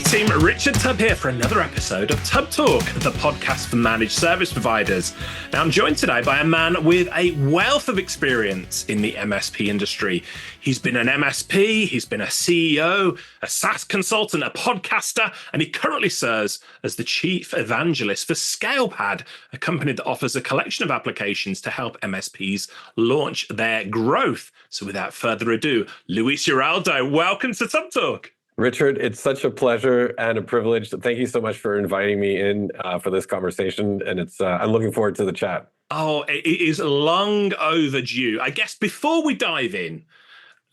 team, Richard Tubb here for another episode of Tubb Talk, the podcast for managed service providers. Now, I'm joined today by a man with a wealth of experience in the MSP industry. He's been an MSP, he's been a CEO, a SaaS consultant, a podcaster, and he currently serves as the Chief Evangelist for ScalePad, a company that offers a collection of applications to help MSPs launch their growth. So without further ado, Luis Giraldo, welcome to Tubb Talk. Richard, it's such a pleasure and a privilege. Thank you so much for inviting me in for this conversation. And I'm looking forward to the chat. Oh, it is long overdue. I guess before we dive in,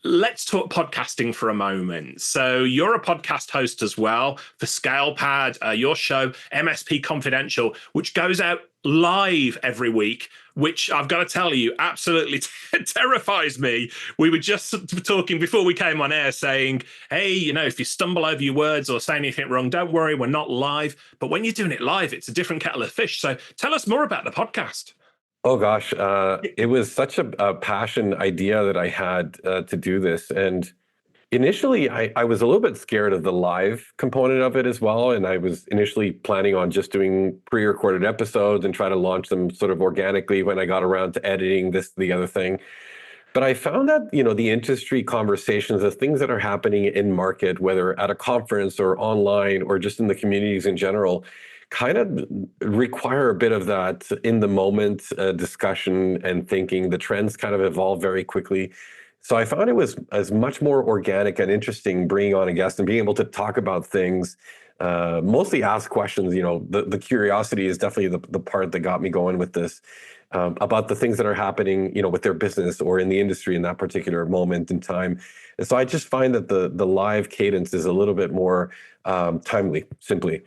let's talk podcasting for a moment. So you're a podcast host as well for ScalePad, your show, MSP Confidential, which goes out live every week, which I've got to tell you, absolutely terrifies me. We were just talking before we came on air saying, hey, if you stumble over your words or say anything wrong, don't worry, we're not live. But when you're doing it live, it's a different kettle of fish. So tell us more about the podcast. Oh, gosh. It was such a passion idea that I had to do this. And initially, I was a little bit scared of the live component of it as well. And I was initially planning on just doing pre-recorded episodes and try to launch them sort of organically when I got around to editing this, the other thing. But I found that, the industry conversations, the things that are happening in market, whether at a conference or online or just in the communities in general, kind of require a bit of that in the moment discussion and thinking. The trends kind of evolve very quickly. So I found it was as much more organic and interesting bringing on a guest and being able to talk about things, mostly ask questions. The curiosity is definitely the part that got me going with this, about the things that are happening, with their business or in the industry in that particular moment in time. And so I just find that the live cadence is a little bit more timely, simply.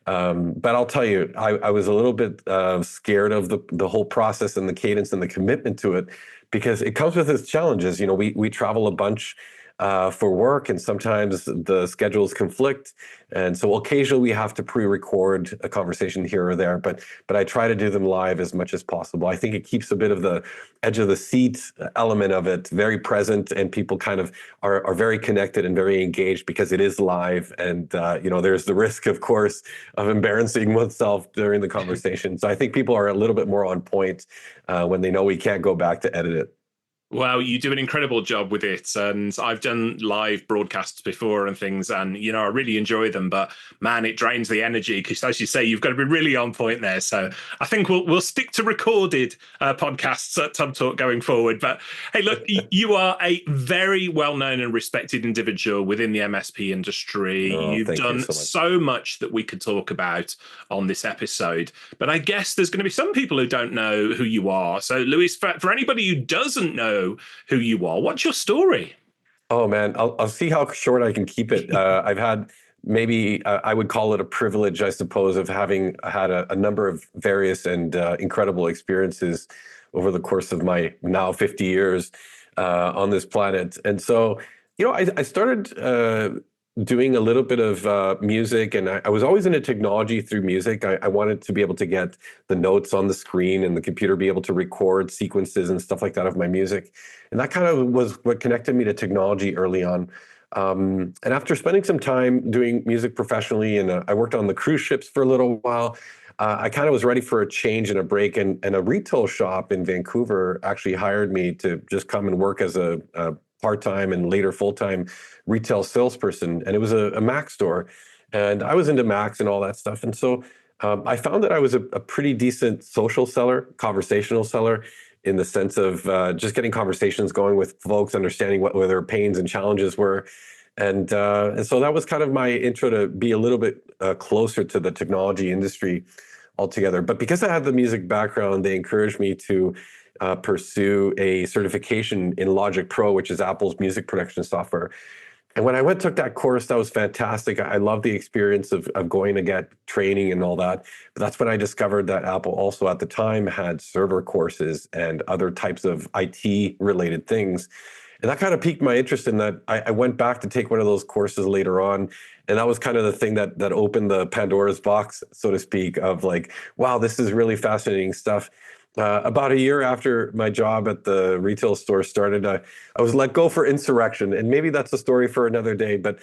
But I'll tell you, I was a little bit scared of the whole process and the cadence and the commitment to it, because it comes with its challenges. We travel a bunch for work, and sometimes the schedules conflict. And so occasionally we have to pre-record a conversation here or there, but I try to do them live as much as possible. I think it keeps a bit of the edge of the seat element of it very present, and people kind of are very connected and very engaged because it is live. And, there's the risk, of course, of embarrassing oneself during the conversation. So I think people are a little bit more on point when they know we can't go back to edit it. Well, you do an incredible job with it, and I've done live broadcasts before and things, and I really enjoy them. But man, it drains the energy because, as you say, you've got to be really on point there. So I think we'll stick to recorded podcasts at Tubb Talk going forward. But hey, look, you are a very well-known and respected individual within the MSP industry. You've done so much that we could talk about on this episode. But I guess there's going to be some people who don't know who you are. So, Luis, for anybody who doesn't know who you are, what's your story? Oh man, I'll see how short I can keep it. I've had maybe I would call it a privilege, I suppose, of having had a number of various and incredible experiences over the course of my now 50 years on this planet. And so, I started doing a little bit of music, and I was always into technology through music. I wanted to be able to get the notes on the screen and the computer, be able to record sequences and stuff like that of my music. And that kind of was what connected me to technology early on. And after spending some time doing music professionally, and I worked on the cruise ships for a little while, I kind of was ready for a change and a break. And a retail shop in Vancouver actually hired me to just come and work as a part-time and later full-time retail salesperson. And it was a Mac store. And I was into Macs and all that stuff. And so I found that I was a pretty decent social seller, conversational seller, in the sense of just getting conversations going with folks, understanding what their pains and challenges were. And so that was kind of my intro to be a little bit closer to the technology industry altogether. But because I had the music background, they encouraged me to pursue a certification in Logic Pro, which is Apple's music production software. And when I took that course, that was fantastic. I loved the experience of going to get training and all that. But that's when I discovered that Apple also at the time had server courses and other types of IT related things. And that kind of piqued my interest in that. I went back to take one of those courses later on. And that was kind of the thing that opened the Pandora's box, so to speak, of like, wow, this is really fascinating stuff. About a year after my job at the retail store started, I was let go for insurrection. And maybe that's a story for another day. But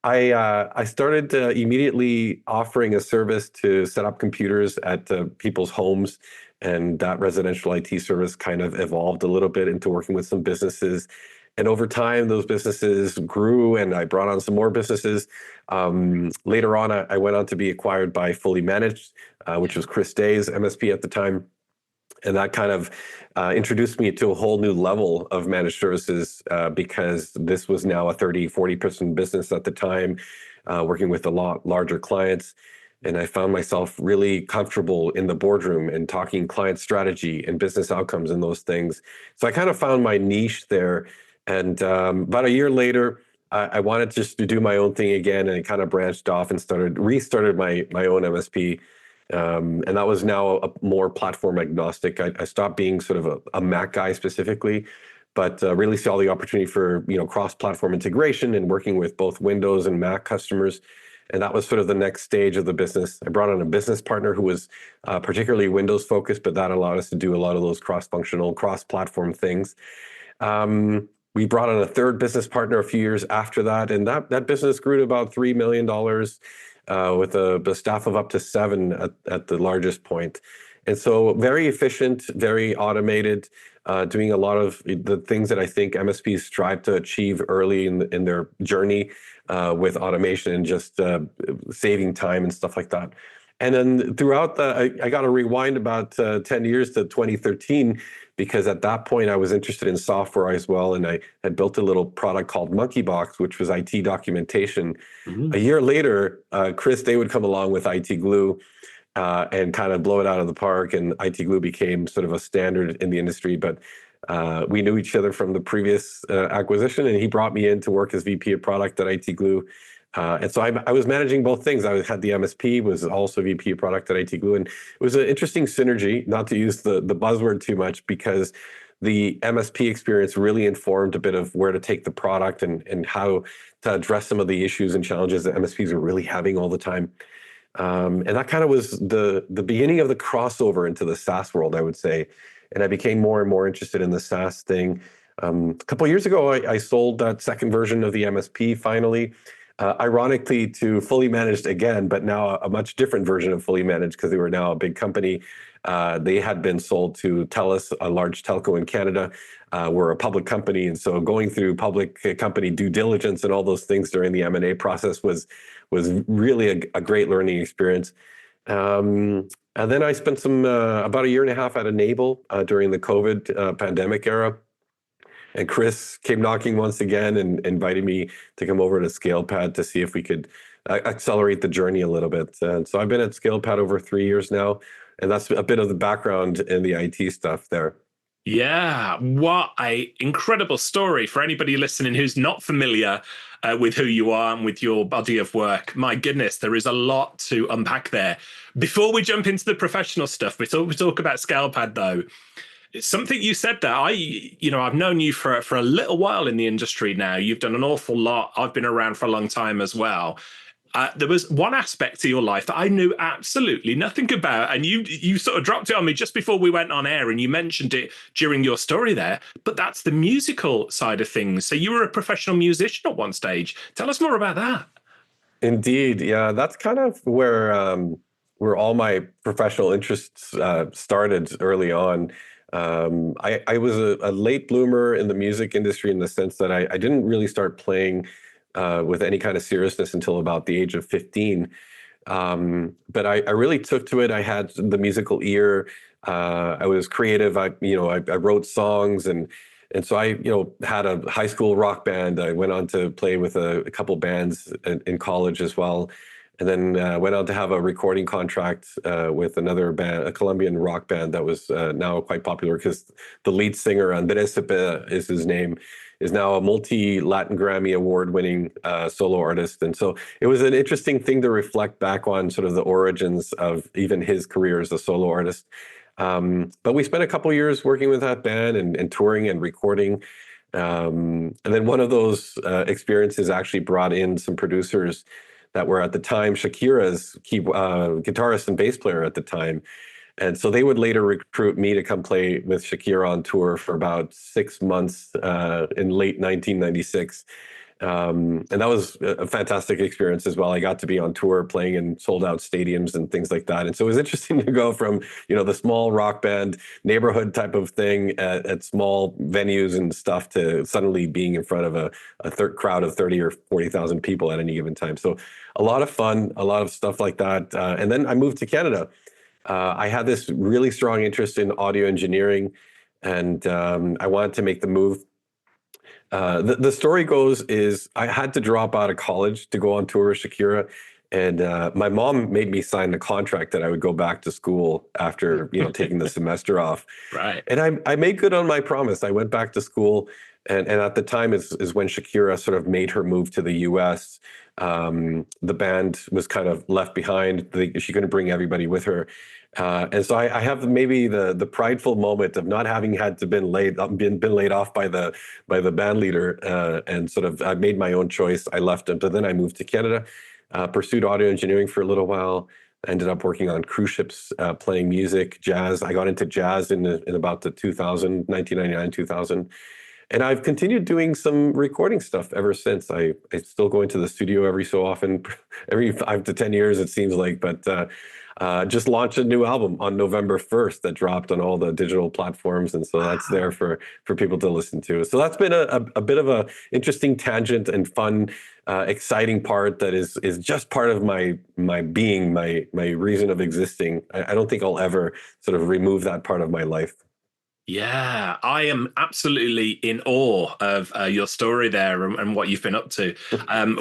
I started immediately offering a service to set up computers at people's homes, and that residential IT service kind of evolved a little bit into working with some businesses. And over time, those businesses grew, and I brought on some more businesses. Later on, I went on to be acquired by Fully Managed, which was Chris Day's MSP at the time. And that kind of introduced me to a whole new level of managed services because this was now a 30, 40-person business at the time, working with a lot larger clients. And I found myself really comfortable in the boardroom and talking client strategy and business outcomes and those things. So I kind of found my niche there. And about a year later, I wanted just to do my own thing again, and I kind of branched off and restarted my own MSP. And that was now a more platform agnostic. I stopped being sort of a Mac guy specifically, but really saw the opportunity for cross-platform integration and working with both Windows and Mac customers. And that was sort of the next stage of the business. I brought on a business partner who was particularly Windows focused, but that allowed us to do a lot of those cross-functional, cross-platform things. We brought on a third business partner a few years after that, and that business grew to about $3 million with a staff of up to 7 at the largest point. And so very efficient, very automated, doing a lot of the things that I think MSPs strive to achieve early in their journey with automation and just saving time and stuff like that. And then throughout I got to rewind about 10 years to 2013, because at that point I was interested in software as well. And I had built a little product called Monkeybox, which was IT documentation. A year later, Chris Day would come along with IT Glue and kind of blow it out of the park. And IT Glue became sort of a standard in the industry. But we knew each other from the previous acquisition, and he brought me in to work as VP of product at IT Glue. And so I was managing both things. I had the MSP, was also VP of product at IT Glue. And it was an interesting synergy, not to use the buzzword too much, because the MSP experience really informed a bit of where to take the product and how to address some of the issues and challenges that MSPs are really having all the time. And that kind of was the beginning of the crossover into the SaaS world, I would say. And I became more and more interested in the SaaS thing. A couple of years ago, I sold that second version of the MSP finally. Ironically, to Fully Managed again, but now a much different version of Fully Managed, because they were now a big company. They had been sold to TELUS, a large telco in Canada. We're a public company, and so going through public company due diligence and all those things during the M&A process was really a great learning experience. And then I spent about a year and a half at Enable during the COVID pandemic era. And Chris came knocking once again and invited me to come over to ScalePad to see if we could accelerate the journey a little bit. And so I've been at ScalePad over 3 years now, and that's a bit of the background in the IT stuff there. Yeah, what a incredible story for anybody listening who's not familiar with who you are and with your body of work. My goodness, there is a lot to unpack there. Before we jump into the professional stuff, before we talk about ScalePad though, it's something you said that I've known you for a little while in the industry now. You've done an awful lot. I've been around for a long time as well. There was one aspect to your life that I knew absolutely nothing about, and you sort of dropped it on me just before we went on air, and you mentioned it during your story there, but that's the musical side of things. So you were a professional musician at one stage. Tell us more about that. Indeed, yeah, that's kind of where all my professional interests started early on. I was a late bloomer in the music industry in the sense that I didn't really start playing with any kind of seriousness until about the age of 15. But I really took to it. I had the musical ear. I was creative. I wrote songs, and so I had a high school rock band. I went on to play with a couple bands in college as well. And then went on to have a recording contract with another band, a Colombian rock band that was now quite popular, because the lead singer, Andres Cepeda is his name, is now a multi-Latin Grammy award-winning solo artist. And so it was an interesting thing to reflect back on, sort of the origins of even his career as a solo artist. But we spent a couple of years working with that band and touring and recording. And then one of those experiences actually brought in some producers that were at the time Shakira's guitarist and bass player at the time. And so they would later recruit me to come play with Shakira on tour for about 6 months in late 1996. And that was a fantastic experience as well. I got to be on tour playing in sold out stadiums and things like that. And so it was interesting to go from, the small rock band neighborhood type of thing at small venues and stuff to suddenly being in front of a crowd of 30 or 40,000 people at any given time. So a lot of fun, a lot of stuff like that. And then I moved to Canada. I had this really strong interest in audio engineering, and I wanted to make the move. The story goes is I had to drop out of college to go on tour with Shakira, and my mom made me sign the contract that I would go back to school after taking the semester off. Right. And I made good on my promise. I went back to school, and at the time is when Shakira sort of made her move to the U.S. The band was kind of left behind. She couldn't bring everybody with her. And so I have maybe the prideful moment of not having had to been laid off by the band leader, and sort of I made my own choice. I left it, but then I moved to Canada, pursued audio engineering for a little while. Ended up working on cruise ships, playing music, jazz. I got into jazz in about the 1999, 2000. And I've continued doing some recording stuff ever since. I still go into the studio every so often, every 5 to 10 years, it seems like. But just launched a new album on November 1st that dropped on all the digital platforms. And so that's there for people to listen to. So that's been a bit of a interesting tangent and fun, exciting part that is just part of my being, my reason of existing. I don't think I'll ever sort of remove that part of my life. Yeah, I am absolutely in awe of your story there and what you've been up to.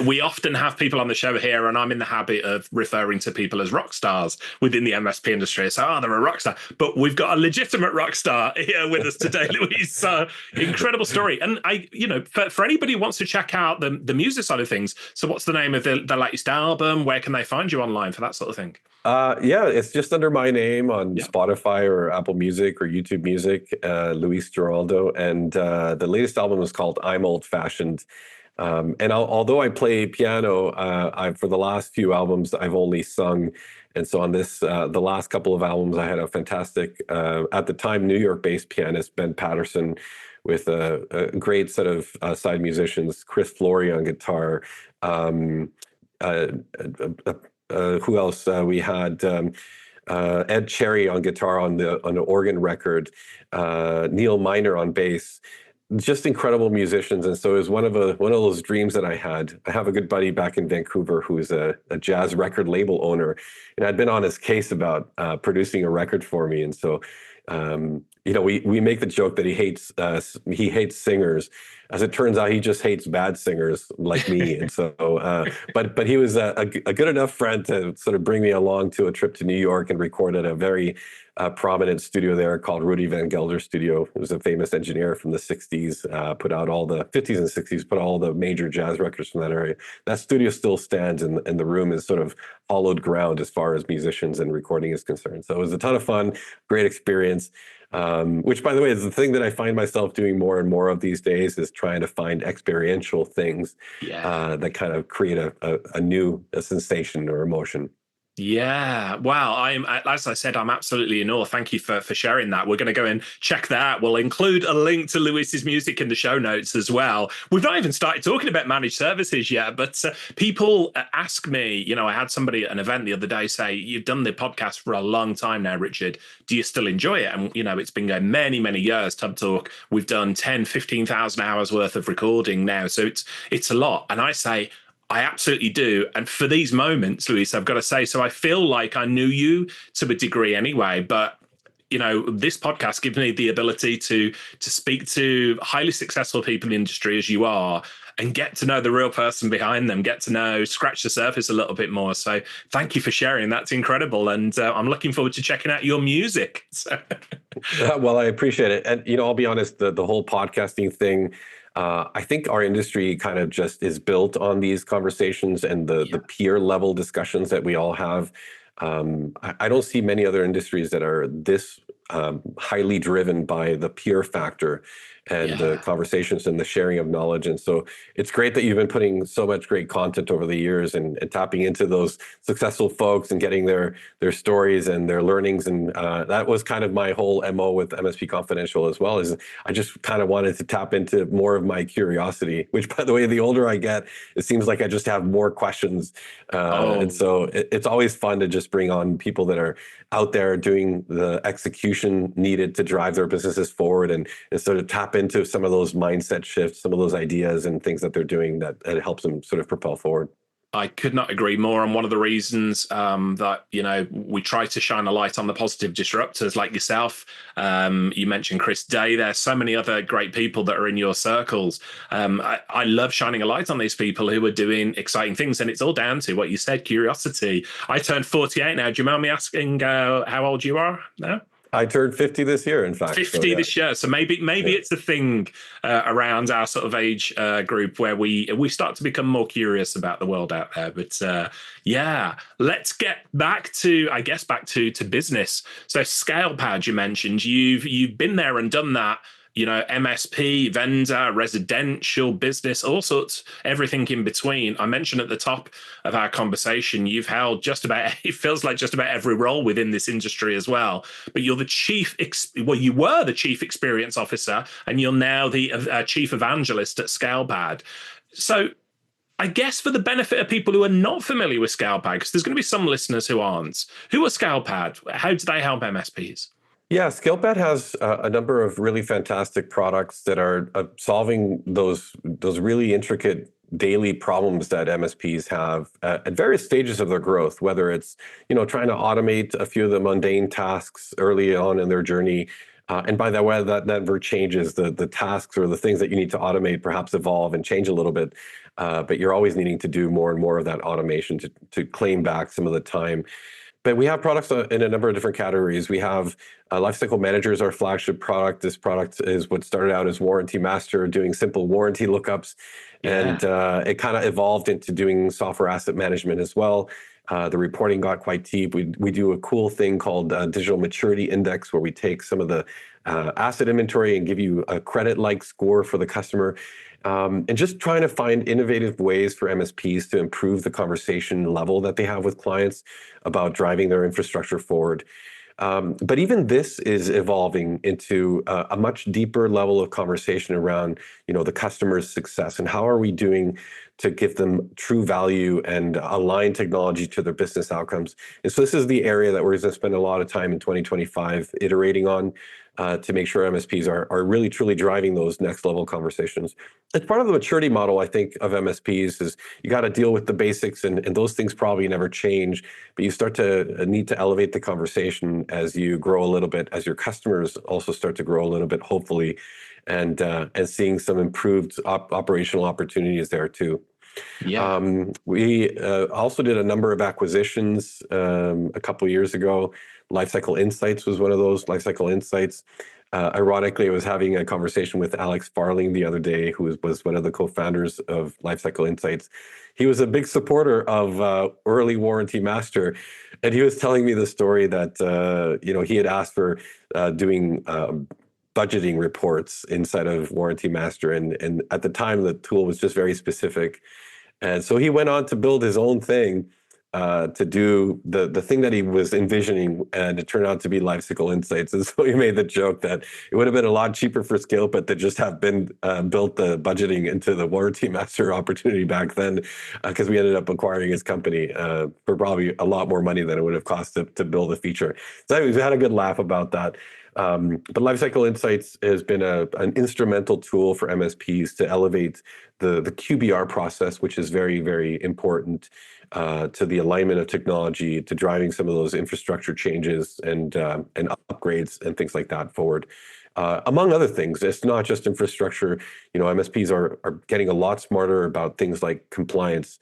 We often have people on the show here, and I'm in the habit of referring to people as rock stars within the MSP industry. So, they're a rock star. But we've got a legitimate rock star here with us today, Luis. Incredible story. And for anybody who wants to check out the music side of things, so what's the name of the latest album? Where can they find you online for that sort of thing? Yeah, it's just under my name on Spotify or Apple Music or YouTube Music, Luis Giraldo. And the latest album is called I'm Old Fashioned. And although I play piano, for the last few albums, I've only sung. And so on this, the last couple of albums, I had a fantastic, at the time, New York-based pianist, Ben Patterson, with a great set of side musicians, Chris Flory on guitar, who else? We had Ed Cherry on guitar on the organ record, Neil Miner on bass. Just incredible musicians, and so it was one of those dreams that I had. I have a good buddy back in Vancouver who is a jazz record label owner, and I'd been on his case about producing a record for me. And so, we make the joke that he hates singers. As it turns out, he just hates bad singers like me. And so, but he was a good enough friend to sort of bring me along to a trip to New York and record at a very prominent studio there called Rudy Van Gelder Studio. He was a famous engineer from the 60s, put out all the 50s and 60s, put all the major jazz records from that area. That studio still stands, and the room is sort of hollowed ground as far as musicians and recording is concerned. So it was a ton of fun, great experience. Which, by the way, is the thing that I find myself doing more and more of these days, is trying to find experiential things that kind of create a new sensation or emotion. Yeah, wow. As I said, I'm absolutely in awe. Thank you for sharing that. We're going to go and check that out. We'll include a link to Luis's music in the show notes as well. We've not even started talking about managed services yet, but people ask me, I had somebody at an event the other day say, you've done the podcast for a long time now, Richard. Do you still enjoy it? And, it's been going many, many years, Tubb Talk. We've done 10, 15,000 hours worth of recording now. So it's a lot. And I say, I absolutely do. And for these moments, Luis, I've got to say, so I feel like I knew you to a degree anyway, but this podcast gives me the ability to speak to highly successful people in the industry as you are, and get to know the real person behind them, scratch the surface a little bit more. So thank you for sharing. That's incredible. And I'm looking forward to checking out your music. So. Well, I appreciate it. And, I'll be honest, the whole podcasting thing, I think our industry kind of just is built on these conversations and the peer level discussions that we all have. I don't see many other industries that are this highly driven by the peer factor. and the conversations and the sharing of knowledge. And so it's great that you've been putting so much great content over the years and tapping into those successful folks and getting their stories and their learnings. And that was kind of my whole MO with MSP Confidential as well, is I just kind of wanted to tap into more of my curiosity, which, by the way, the older I get, it seems like I just have more questions. And so it's always fun to just bring on people that are out there doing the execution needed to drive their businesses forward, and sort of tap into some of those mindset shifts, some of those ideas and things that they're doing that helps them sort of propel forward. I could not agree more. And one of the reasons that, we try to shine a light on the positive disruptors like yourself. You mentioned Chris Day. There's so many other great people that are in your circles. I love shining a light on these people who are doing exciting things. And it's all down to what you said, curiosity. I turned 48 now. Do you mind me asking how old you are now? I turned 50 this year, in fact. 50 this year. So maybe it's a thing around our sort of age group where we start to become more curious about the world out there. But let's get back to business. So ScalePad, you mentioned, you've been there and done that. MSP, vendor, residential, business, all sorts, everything in between. I mentioned at the top of our conversation, you've held it feels like just about every role within this industry as well. But you're you were the Chief Experience Officer, and you're now the Chief Evangelist at ScalePad. So I guess for the benefit of people who are not familiar with ScalePad, because there's going to be some listeners who aren't, who are ScalePad? How do they help MSPs? Yeah, ScalePad has a number of really fantastic products that are solving those really intricate daily problems that MSPs have at various stages of their growth, whether it's trying to automate a few of the mundane tasks early on in their journey. And by the way, that never changes. The tasks or the things that you need to automate perhaps evolve and change a little bit, but you're always needing to do more and more of that automation to claim back some of the time. But we have products in a number of different categories. We have Lifecycle Manager is our flagship product. This product is what started out as Warranty Master, doing simple warranty lookups. And it kind of evolved into doing software asset management as well. The reporting got quite deep. We do a cool thing called Digital Maturity Index, where we take some of the asset inventory and give you a credit-like score for the customer. And just trying to find innovative ways for MSPs to improve the conversation level that they have with clients about driving their infrastructure forward. But even this is evolving into a much deeper level of conversation around, the customer's success and how are we doing to give them true value and align technology to their business outcomes. And so this is the area that we're going to spend a lot of time in 2025 iterating on to make sure MSPs are really truly driving those next level conversations. It's part of the maturity model, I think, of MSPs is you got to deal with the basics and those things probably never change, but you start to need to elevate the conversation as you grow a little bit, as your customers also start to grow a little bit, hopefully, and seeing some improved operational opportunities there too. Yeah. We also did a number of acquisitions a couple of years ago. Lifecycle Insights was one of those. Lifecycle Insights. Ironically, I was having a conversation with Alex Farling the other day, who was one of the co-founders of Lifecycle Insights. He was a big supporter of early Warranty Master, and he was telling me the story that he had asked for doing budgeting reports inside of Warranty Master, and at the time the tool was just very specific, and so he went on to build his own thing. To do the thing that he was envisioning, and it turned out to be Lifecycle Insights. And so he made the joke that it would have been a lot cheaper for ScalePad to just have been built the budgeting into the Warranty Master opportunity back then, because we ended up acquiring his company for probably a lot more money than it would have cost to build a feature. So anyways, we had a good laugh about that. But Lifecycle Insights has been an instrumental tool for MSPs to elevate the QBR process, which is very, very important to the alignment of technology, to driving some of those infrastructure changes and upgrades and things like that forward. Among other things, it's not just infrastructure. MSPs are getting a lot smarter about things like compliance,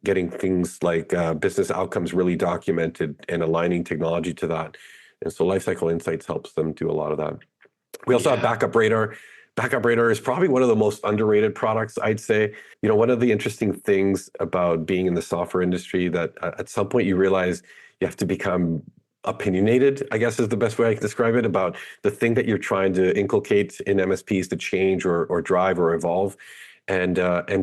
getting things like business outcomes really documented and aligning technology to that. And so Lifecycle Insights helps them do a lot of that. We also have Backup Radar. Backup Radar is probably one of the most underrated products, I'd say. One of the interesting things about being in the software industry that at some point you realize you have to become opinionated, I guess is the best way I can describe it, about the thing that you're trying to inculcate in MSPs to change or drive or evolve. And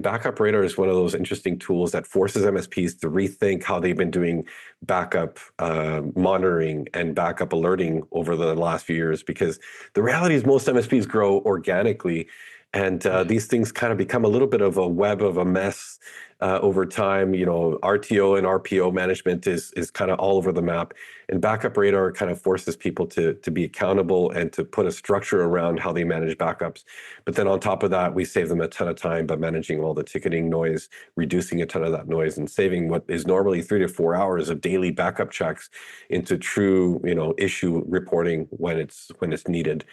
Backup Radar is one of those interesting tools that forces MSPs to rethink how they've been doing backup monitoring and backup alerting over the last few years. Because the reality is most MSPs grow organically, and these things kind of become a little bit of a web of a mess over time. RTO and RPO management is kind of all over the map, and Backup Radar kind of forces people to be accountable and to put a structure around how they manage backups. But then on top of that, we save them a ton of time by managing all the ticketing noise, reducing a ton of that noise, and saving what is normally 3 to 4 hours of daily backup checks into true, issue reporting when it's needed.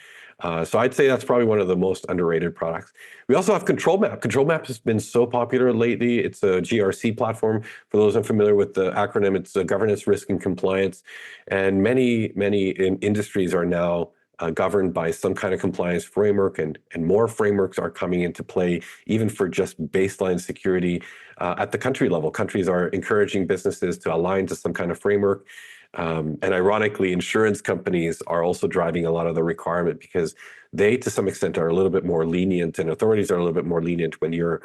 So I'd say that's probably one of the most underrated products. We also have Control Map. Control Map has been so popular lately. It's a GRC platform. For those unfamiliar with the acronym, it's governance, risk, and compliance. And many industries are now governed by some kind of compliance framework, and more frameworks are coming into play, even for just baseline security at the country level. Countries are encouraging businesses to align to some kind of framework. And ironically, insurance companies are also driving a lot of the requirement, because they, to some extent, are a little bit more lenient, and authorities are a little bit more lenient when you're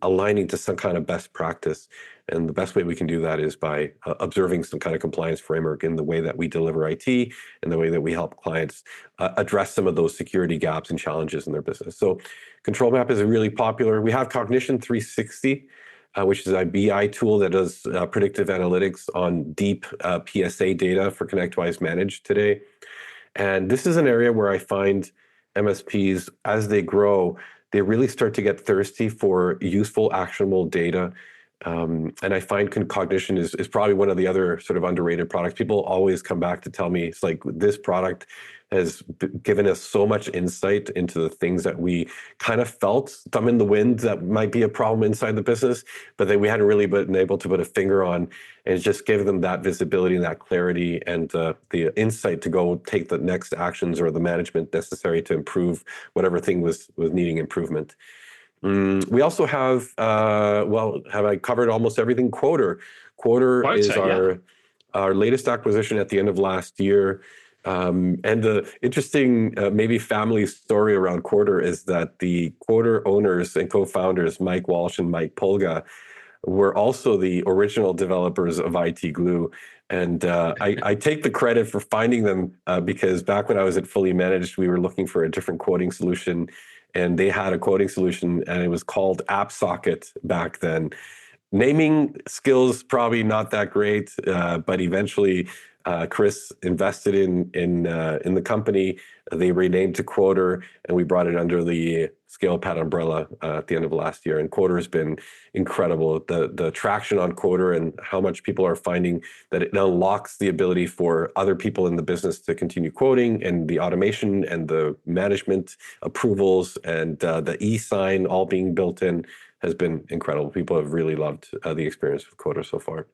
aligning to some kind of best practice. And the best way we can do that is by observing some kind of compliance framework in the way that we deliver IT and the way that we help clients address some of those security gaps and challenges in their business. So Control Map is really popular. We have Cognition 360. Which is a BI tool that does predictive analytics on deep PSA data for ConnectWise Manage today. And this is an area where I find MSPs, as they grow, they really start to get thirsty for useful, actionable data. And I find Cognition is probably one of the other sort of underrated products. People always come back to tell me, it's like, this product has given us so much insight into the things that we kind of felt thumb in the wind that might be a problem inside the business, but that we hadn't really been able to put a finger on. And it just gave them that visibility and that clarity and the insight to go take the next actions or the management necessary to improve whatever thing was needing improvement. We also have, have I covered almost everything? Quoter. Quoter is our latest acquisition at the end of last year. And the interesting, maybe family story around Quoter is that the Quoter owners and co-founders, Mike Walsh and Mike Polga, were also the original developers of IT Glue. And I take the credit for finding them because back when I was at Fully Managed, we were looking for a different quoting solution. And they had a quoting solution, and it was called AppSocket back then. Naming skills probably not that great, but eventually Chris invested in the company. They renamed to Quoter, and we brought it under the ScalePad umbrella at the end of last year. And Quoter has been incredible. The traction on Quoter and how much people are finding that it unlocks the ability for other people in the business to continue quoting, and the automation and the management approvals and the e-sign all being built in has been incredible. People have really loved the experience with Quoter so far.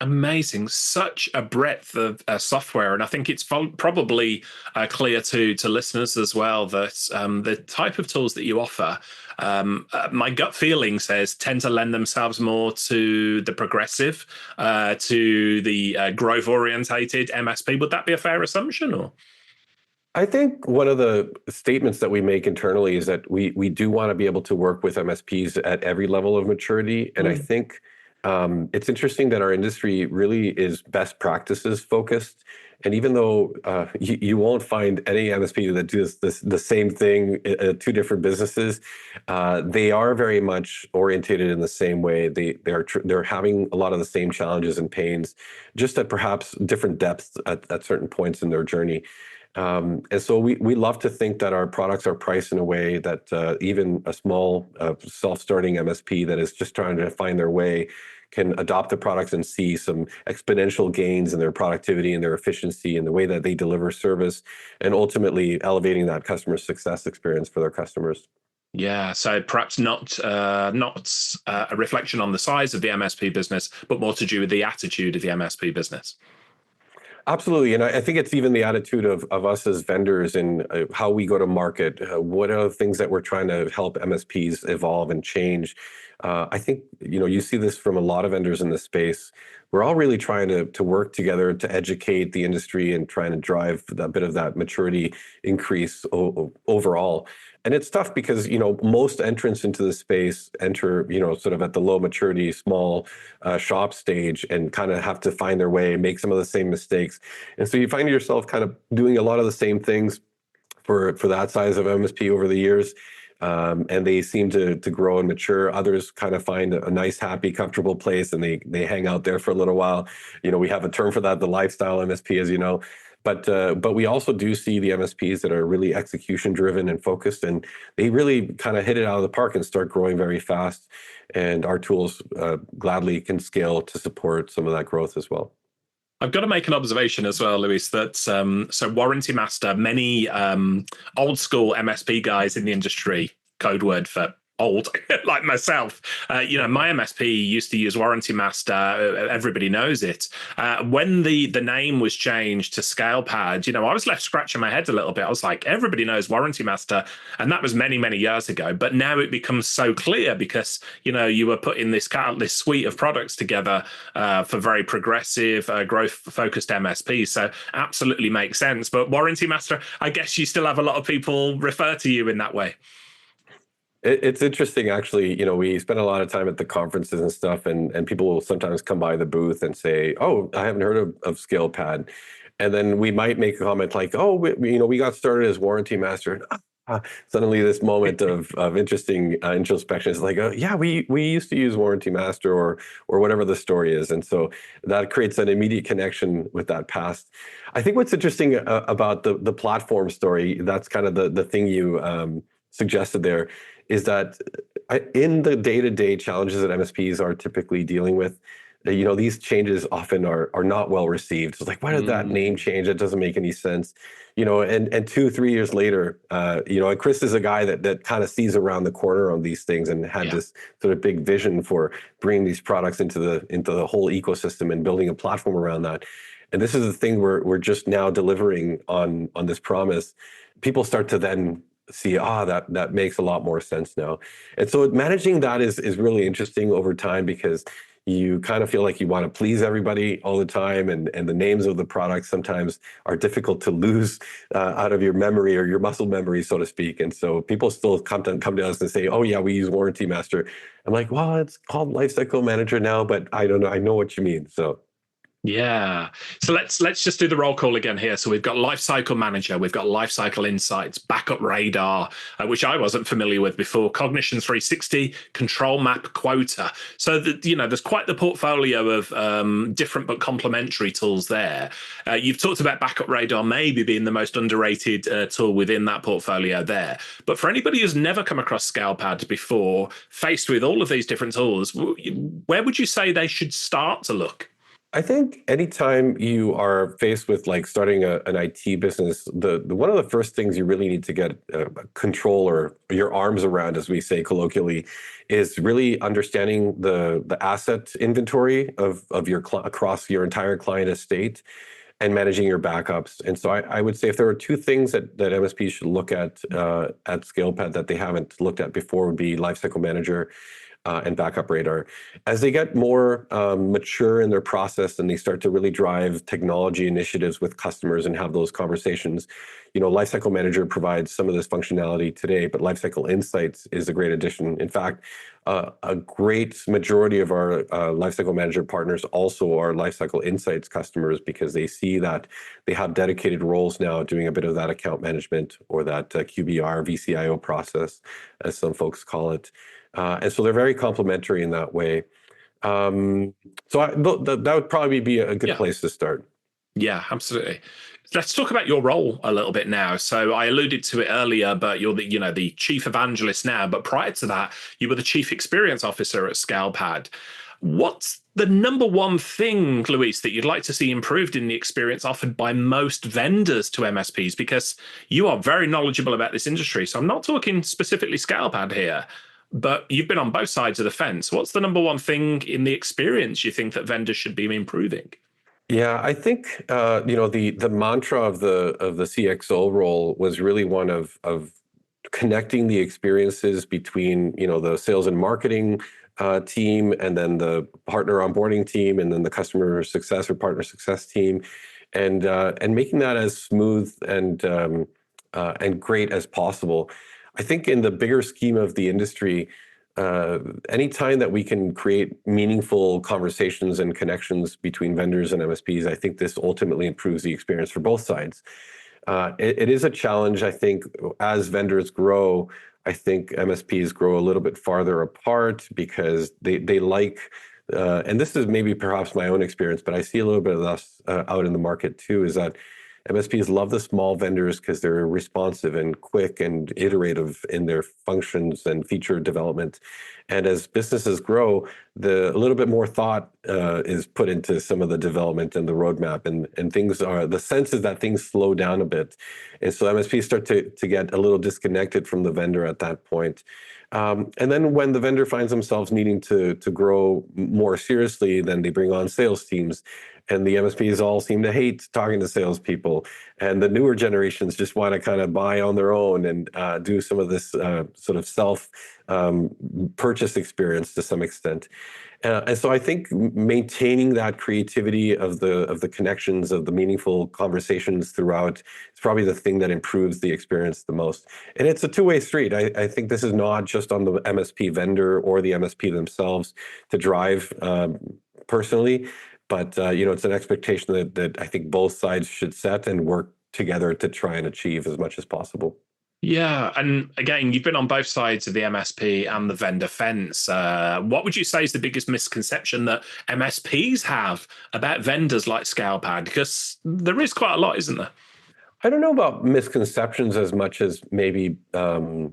Amazing. Such a breadth of software. And I think it's probably clear to listeners as well that the type of tools that you offer, my gut feeling says, tend to lend themselves more to the progressive, to the growth orientated MSP. Would that be a fair assumption? Or? I think one of the statements that we make internally is that we do want to be able to work with MSPs at every level of maturity. And I think it's interesting that our industry really is best practices focused. And even though you won't find any MSP that does the same thing at two different businesses, they are very much orientated in the same way. They're having a lot of the same challenges and pains, just at perhaps different depths at certain points in their journey. And so we love to think that our products are priced in a way that even a small self-starting MSP that is just trying to find their way can adopt the products and see some exponential gains in their productivity and their efficiency and the way that they deliver service, and ultimately elevating that customer success experience for their customers. Yeah, so perhaps not a reflection on the size of the MSP business, but more to do with the attitude of the MSP business. Absolutely. And I think it's even the attitude of us as vendors and how we go to market. What are the things that we're trying to help MSPs evolve and change? I think, you see this from a lot of vendors in the space. we're all really trying to work together to educate the industry and trying to drive a bit of that maturity increase overall. And it's tough because, most entrants into the space enter, sort of at the low maturity, small shop stage, and kind of have to find their way, make some of the same mistakes. And so you find yourself kind of doing a lot of the same things for that size of MSP over the years. And they seem to grow and mature. Others kind of find a nice, happy, comfortable place, and they hang out there for a little while. We have a term for that, the lifestyle MSP, as you know. But we also do see the MSPs that are really execution driven and focused, and they really kind of hit it out of the park and start growing very fast. And our tools gladly can scale to support some of that growth as well. I've got to make an observation as well, Luis, that so Warranty Master, many old school MSP guys in the industry, code word for old, like myself, my MSP used to use Warranty Master. Everybody knows it. When the name was changed to ScalePad, I was left scratching my head a little bit. I was like, everybody knows Warranty Master, and that was many, many years ago. But now it becomes so clear because you were putting this suite of products together for very progressive, growth-focused MSPs. So absolutely makes sense. But Warranty Master, I guess you still have a lot of people refer to you in that way. It's interesting, actually. We spend a lot of time at the conferences and stuff, and people will sometimes come by the booth and say, "Oh, I haven't heard of ScalePad," and then we might make a comment like, "Oh, we got started as Warranty Master." Suddenly, this moment of interesting introspection is like, "Oh, yeah, we used to use Warranty Master," or whatever the story is, and so that creates an immediate connection with that past. I think what's interesting about the platform story, that's kind of the thing you suggested there, is that in the day-to-day challenges that MSPs are typically dealing with, these changes often are not well received. It's like, why did that name change? That doesn't make any sense. And 2-3 years later, and Chris is a guy that kind of sees around the corner on these things and had this sort of big vision for bringing these products into the whole ecosystem and building a platform around that. And this is the thing we're just now delivering on this promise. People start to then see, that makes a lot more sense now. And so managing that is really interesting over time, because you kind of feel like you want to please everybody all the time, and the names of the products sometimes are difficult to lose out of your memory, or your muscle memory, so to speak. And so people still come to us and say, "Oh yeah, we use Warranty Master." I'm like, "Well, it's called Lifecycle Manager now, but I don't know. I know what you mean." So. Yeah. So let's just do the roll call again here. So we've got Lifecycle Manager, we've got Lifecycle Insights, Backup Radar, which I wasn't familiar with before, Cognition 360, Control Map, Quota. So there's quite the portfolio of different but complementary tools there. You've talked about Backup Radar maybe being the most underrated tool within that portfolio there. But for anybody who's never come across ScalePad before, faced with all of these different tools, where would you say they should start to look? I think anytime you are faced with like starting an IT business, the one of the first things you really need to get control, or your arms around, as we say colloquially, is really understanding the asset inventory of your across your entire client estate, and managing your backups. And so I would say if there are two things that MSPs should look at ScalePad that they haven't looked at before, would be Lifecycle Manager and Backup Radar. As they get more mature in their process, and they start to really drive technology initiatives with customers and have those conversations, Lifecycle Manager provides some of this functionality today, but Lifecycle Insights is a great addition. In fact, a great majority of our Lifecycle Manager partners also are Lifecycle Insights customers, because they see that they have dedicated roles now doing a bit of that account management, or that QBR, VCIO process, as some folks call it. And so they're very complementary in that way. So that would probably be a good place to start. Yeah, absolutely. Let's talk about your role a little bit now. So I alluded to it earlier, but you're the Chief Evangelist now. But prior to that, you were the Chief Experience Officer at ScalePad. What's the number one thing, Luis, that you'd like to see improved in the experience offered by most vendors to MSPs? Because you are very knowledgeable about this industry. So I'm not talking specifically ScalePad here, but you've been on both sides of the fence. What's the number one thing in the experience you think that vendors should be improving? Yeah, I think the mantra of the CXO role was really one of connecting the experiences between the sales and marketing team, and then the partner onboarding team, and then the customer success or partner success team, and making that as smooth and great as possible. I think in the bigger scheme of the industry, anytime that we can create meaningful conversations and connections between vendors and MSPs, I think this ultimately improves the experience for both sides. It is a challenge, I think, as vendors grow. I think MSPs grow a little bit farther apart because they like, and this is maybe perhaps my own experience, but I see a little bit of this out in the market too, is that MSPs love the small vendors because they're responsive and quick and iterative in their functions and feature development. And as businesses grow, a little bit more thought is put into some of the development and the roadmap, and things are, the sense is that things slow down a bit. And so MSPs start to get a little disconnected from the vendor at that point. And then when the vendor finds themselves needing to grow more seriously, then they bring on sales teams. And the MSPs all seem to hate talking to salespeople. And the newer generations just want to kind of buy on their own and do some of this sort of self-purchase experience to some extent. And so I think maintaining that creativity of the connections, of the meaningful conversations throughout, is probably the thing that improves the experience the most. And it's a two-way street. I think this is not just on the MSP vendor or the MSP themselves to drive personally, but it's an expectation that I think both sides should set and work together to try and achieve as much as possible. Yeah, and again, you've been on both sides of the MSP and the vendor fence. What would you say is the biggest misconception that MSPs have about vendors like ScalePad? Because there is quite a lot, isn't there? I don't know about misconceptions as much as maybe a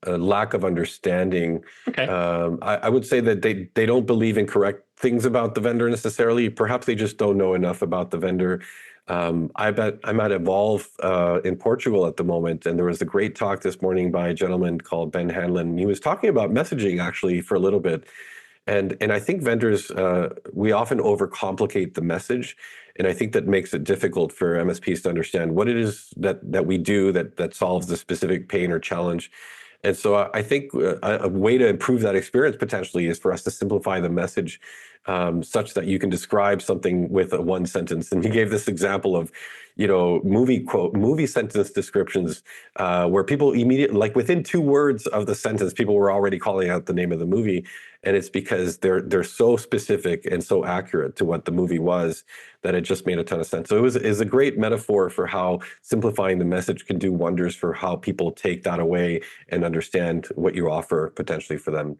lack of understanding. Okay. I would say that they don't believe in correct things about the vendor necessarily. Perhaps they just don't know enough about the vendor. I bet I'm at Evolve in Portugal at the moment, and there was a great talk this morning by a gentleman called Ben Hanlon. He was talking about messaging actually for a little bit. And I think vendors, we often overcomplicate the message. And I think that makes it difficult for MSPs to understand what it is that we do that solves the specific pain or challenge. And so I think a way to improve that experience potentially is for us to simplify the message such that you can describe something with a one sentence. And he gave this example of, movie sentence descriptions where people immediately, like within 2 words of the sentence, people were already calling out the name of the movie. And it's because they're so specific and so accurate to what the movie was that it just made a ton of sense. So is a great metaphor for how simplifying the message can do wonders for how people take that away and understand what you offer potentially for them.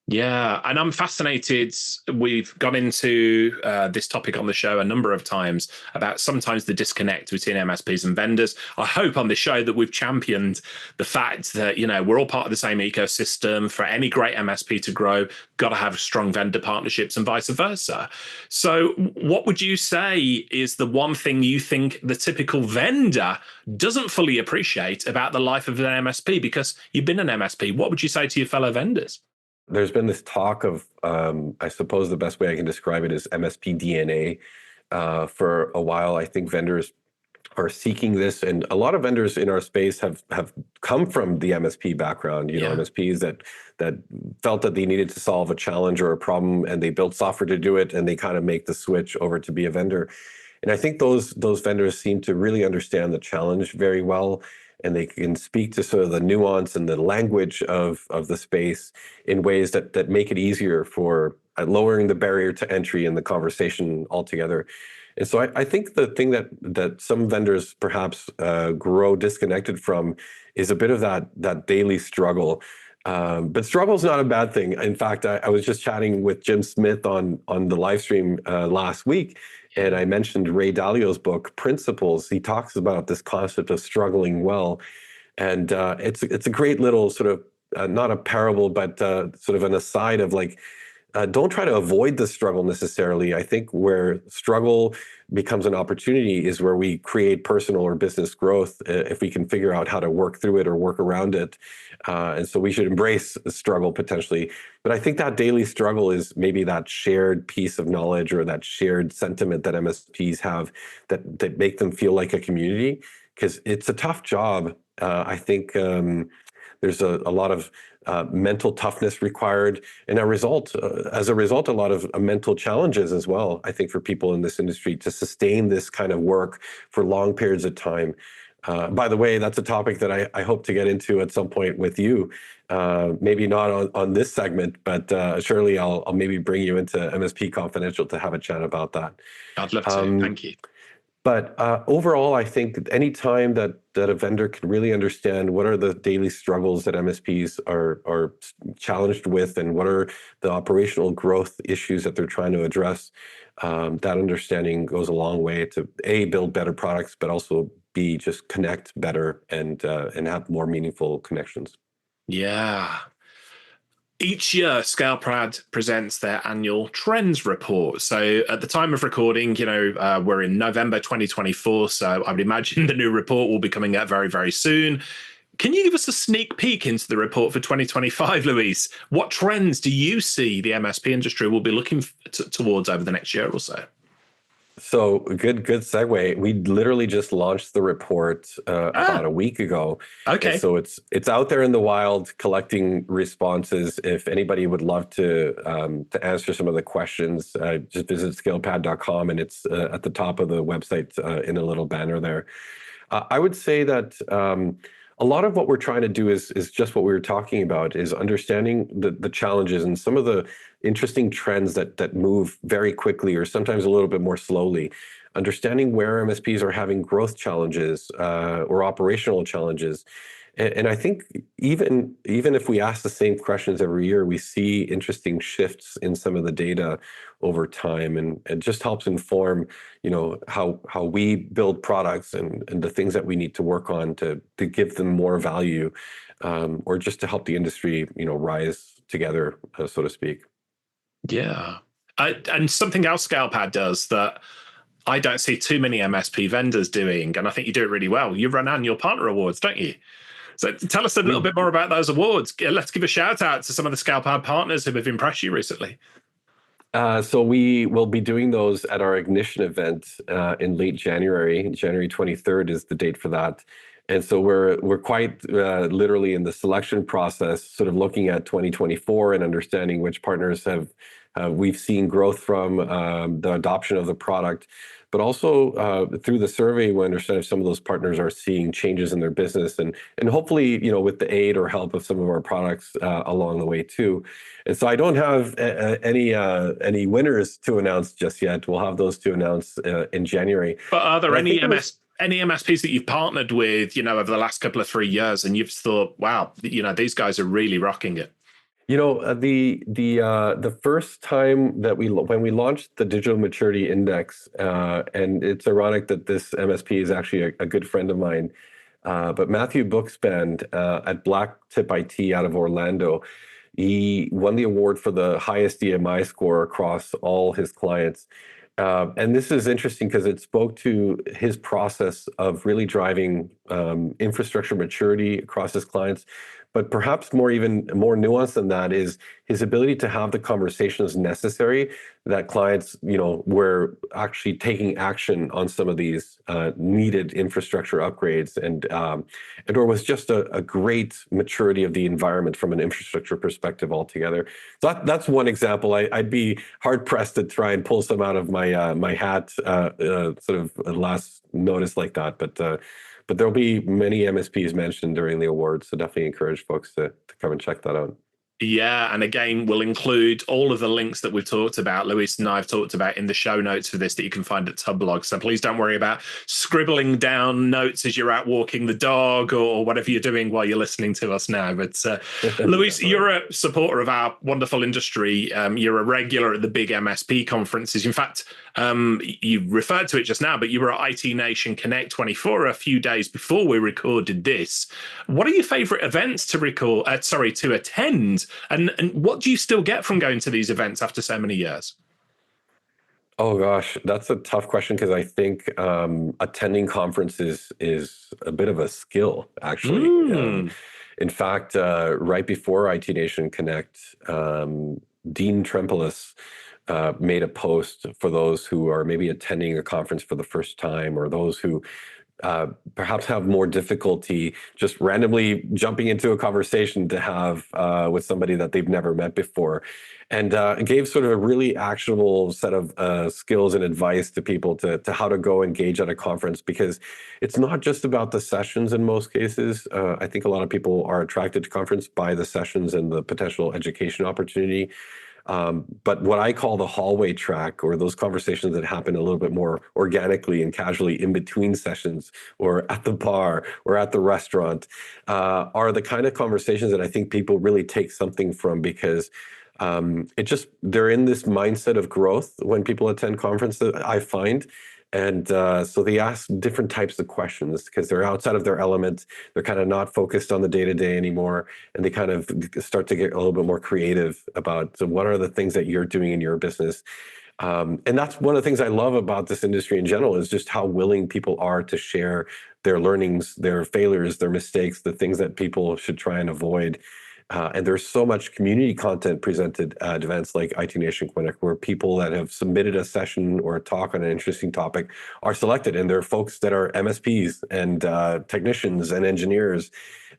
Yeah, and I'm fascinated. We've gone into this topic on the show a number of times about sometimes the disconnect between MSPs and vendors. I hope on the show that we've championed the fact that, we're all part of the same ecosystem. For any great MSP to grow, got to have strong vendor partnerships and vice versa. So what would you say is the one thing you think the typical vendor doesn't fully appreciate about the life of an MSP? Because you've been an MSP. What would you say to your fellow vendors? There's been this talk of, I suppose the best way I can describe it is MSP DNA. For a while, I think vendors are seeking this, and a lot of vendors in our space have come from the MSP background. MSPs that felt that they needed to solve a challenge or a problem, and they built software to do it, and they kind of make the switch over to be a vendor. And I think those vendors seem to really understand the challenge very well, and they can speak to sort of the nuance and the language of the space in ways that make it easier for lowering the barrier to entry in the conversation altogether. And so I think the thing that some vendors perhaps grow disconnected from is a bit of that daily struggle. But struggle is not a bad thing. In fact, I was just chatting with Jim Smith on the live stream last week, and I mentioned Ray Dalio's book, Principles. He talks about this concept of struggling well. And it's a great little sort of, not a parable, but sort of an aside of like, don't try to avoid the struggle necessarily. I think where struggle becomes an opportunity is where we create personal or business growth if we can figure out how to work through it or work around it. And so we should embrace the struggle potentially. But I think that daily struggle is maybe that shared piece of knowledge or that shared sentiment that MSPs have that make them feel like a community, because it's a tough job I think there's a lot of mental toughness required, and as a result, a lot of mental challenges as well, I think, for people in this industry to sustain this kind of work for long periods of time. By the way, that's a topic that I hope to get into at some point with you. Maybe not on this segment, but surely I'll maybe bring you into MSP Confidential to have a chat about that. I'd love to. Thank you. But overall, I think that any time that a vendor can really understand what are the daily struggles that MSPs are challenged with, and what are the operational growth issues that they're trying to address, that understanding goes a long way to A, build better products, but also B, just connect better and have more meaningful connections. Yeah. Each year, ScalePad presents their annual trends report. So at the time of recording, we're in November 2024. So I would imagine the new report will be coming out very, very soon. Can you give us a sneak peek into the report for 2025, Luis? What trends do you see the MSP industry will be looking towards over the next year or so? So good segue. We literally just launched the report about a week ago. Okay. And so it's out there in the wild, collecting responses. If anybody would love to answer some of the questions, just visit scalepad.com, and it's at the top of the website in a little banner there. I would say that a lot of what we're trying to do is just what we were talking about, is understanding the challenges and some of the interesting trends that move very quickly, or sometimes a little bit more slowly. Understanding where MSPs are having growth challenges or operational challenges. And I think even if we ask the same questions every year, we see interesting shifts in some of the data over time, and it just helps inform, how we build products and the things that we need to work on to give them more value, or just to help the industry, rise together, so to speak. Yeah. And something else ScalePad does that I don't see too many MSP vendors doing, and I think you do it really well. You run annual partner awards, don't you? So tell us a little bit more about those awards. Let's give a shout out to some of the ScalePad partners who have impressed you recently. So we will be doing those at our Ignition event in late January. January 23rd is the date for that. And so we're quite literally in the selection process, sort of looking at 2024 and understanding which partners we've seen growth from, the adoption of the product, but also through the survey, we understand if some of those partners are seeing changes in their business, and hopefully, with the aid or help of some of our products along the way too. And so I don't have any winners to announce just yet. We'll have those to announce in January. But are there any MSPs that you've partnered with, over the last couple of 3 years, and you've thought, wow, these guys are really rocking it? The first time that when we launched the Digital Maturity Index, and it's ironic that this MSP is actually a good friend of mine, but Matthew Booksband at Black Tip IT out of Orlando, he won the award for the highest DMI score across all his clients. And this is interesting because it spoke to his process of really driving infrastructure maturity across his clients. But perhaps more nuanced than that is his ability to have the conversations necessary that clients, were actually taking action on some of these needed infrastructure upgrades, and or was just a great maturity of the environment from an infrastructure perspective altogether. So that's one example. I'd be hard pressed to try and pull some out of my hat, sort of last notice like that, but there'll be many MSPs mentioned during the awards, so definitely encourage folks to come and check that out. Yeah, and again, we'll include all of the links that we've talked about, Luis and I have talked about, in the show notes for this that you can find at Tubb blog. So please don't worry about scribbling down notes as you're out walking the dog or whatever you're doing while you're listening to us now. But Luis, you're a supporter of our wonderful industry. You're a regular at the big MSP conferences. In fact, you referred to it just now, but you were at IT Nation Connect 24 a few days before we recorded this. What are your favorite events to attend? And what do you still get from going to these events after so many years? Oh gosh, that's a tough question, because I think attending conferences is a bit of a skill, actually. In fact, right before IT Nation Connect, Dean Trempelis made a post for those who are maybe attending a conference for the first time, or those who perhaps have more difficulty just randomly jumping into a conversation to have with somebody that they've never met before. And it gave sort of a really actionable set of skills and advice to people to how to go engage at a conference, because it's not just about the sessions in most cases. I think a lot of people are attracted to conference by the sessions and the potential education opportunity. But what I call the hallway track, or those conversations that happen a little bit more organically and casually in between sessions, or at the bar or at the restaurant, are the kind of conversations that I think people really take something from, because they're in this mindset of growth when people attend conferences, I find. And so they ask different types of questions because they're outside of their element. They're kind of not focused on the day-to-day anymore. And they kind of start to get a little bit more creative about, so what are the things that you're doing in your business? And that's one of the things I love about this industry in general, is just how willing people are to share their learnings, their failures, their mistakes, the things that people should try and avoid. And there's so much community content presented at events like IT Nation Clinic, where people that have submitted a session or a talk on an interesting topic are selected. And they're folks that are MSPs and technicians and engineers.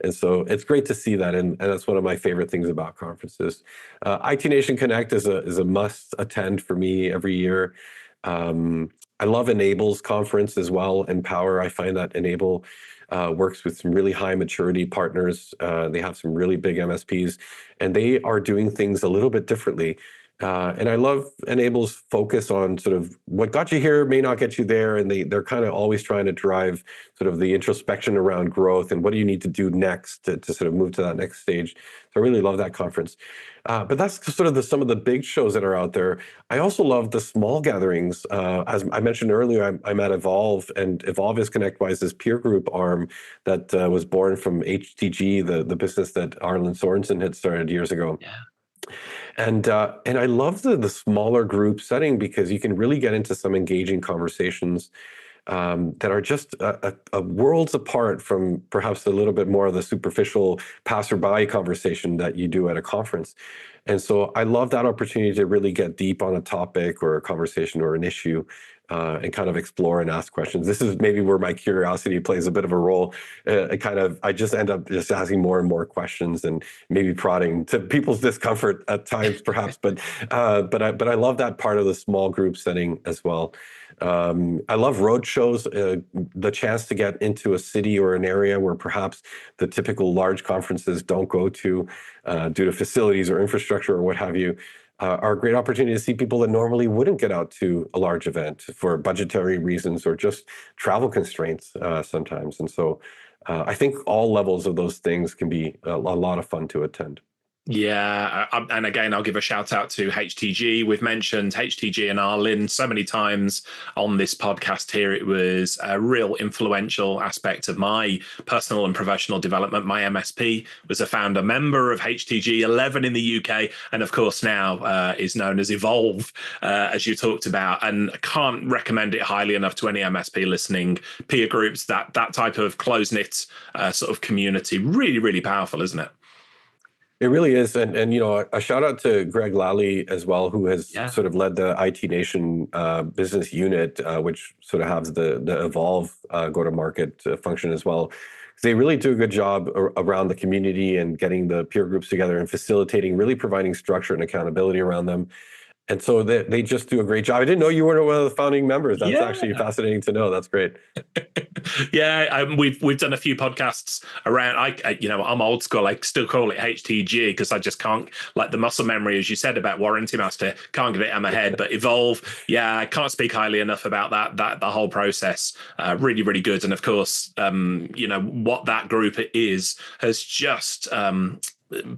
And so it's great to see that. And that's one of my favorite things about conferences. IT Nation Connect is a must attend for me every year. I love Enable's conference as well, Empower. I find that Enable works with some really high maturity partners. They have some really big MSPs, and they are doing things a little bit differently. And I love Enable's focus on sort of what got you here may not get you there. And they're kind of always trying to drive sort of the introspection around growth and what do you need to do next to sort of move to that next stage. So I really love that conference. But that's sort of some of the big shows that are out there. I also love the small gatherings. As I mentioned earlier, I'm at Evolve, and Evolve is ConnectWise, this peer group arm that was born from HTG, the business that Arlen Sorensen had started years ago. Yeah. And I love the smaller group setting, because you can really get into some engaging conversations that are just a worlds apart from perhaps a little bit more of the superficial passerby conversation that you do at a conference. And so I love that opportunity to really get deep on a topic or a conversation or an issue, and kind of explore and ask questions. This is maybe where my curiosity plays a bit of a role. I just end up just asking more and more questions, and maybe prodding to people's discomfort at times, perhaps. But I love that part of the small group setting as well. I love road shows, the chance to get into a city or an area where perhaps the typical large conferences don't go to, due to facilities or infrastructure or what have you, are a great opportunity to see people that normally wouldn't get out to a large event for budgetary reasons or just travel constraints sometimes. And so I think all levels of those things can be a lot of fun to attend. Yeah, and again, I'll give a shout out to HTG. We've mentioned HTG and Arlen so many times on this podcast here. It was a real influential aspect of my personal and professional development. My MSP was a founder member of HTG 11 in the UK, and of course now is known as Evolve, as you talked about. And I can't recommend it highly enough to any MSP listening. Peer groups, that type of close-knit sort of community, really, really powerful, isn't it? It really is. And a shout out to Greg Lally as well, who has sort of led the IT Nation business unit, which sort of has the Evolve go-to-market function as well. They really do a good job around the community and getting the peer groups together and facilitating, really providing structure and accountability around them. And so they just do a great job. I didn't know you were one of the founding members. That's actually fascinating to know. That's great. We've done a few podcasts around. I'm old school. I still call it HTG because I just can't, like the muscle memory, as you said about Warranty Master, can't get it out of my head. But Evolve, I can't speak highly enough about that the whole process. Really, really good. And of course, what that group is has just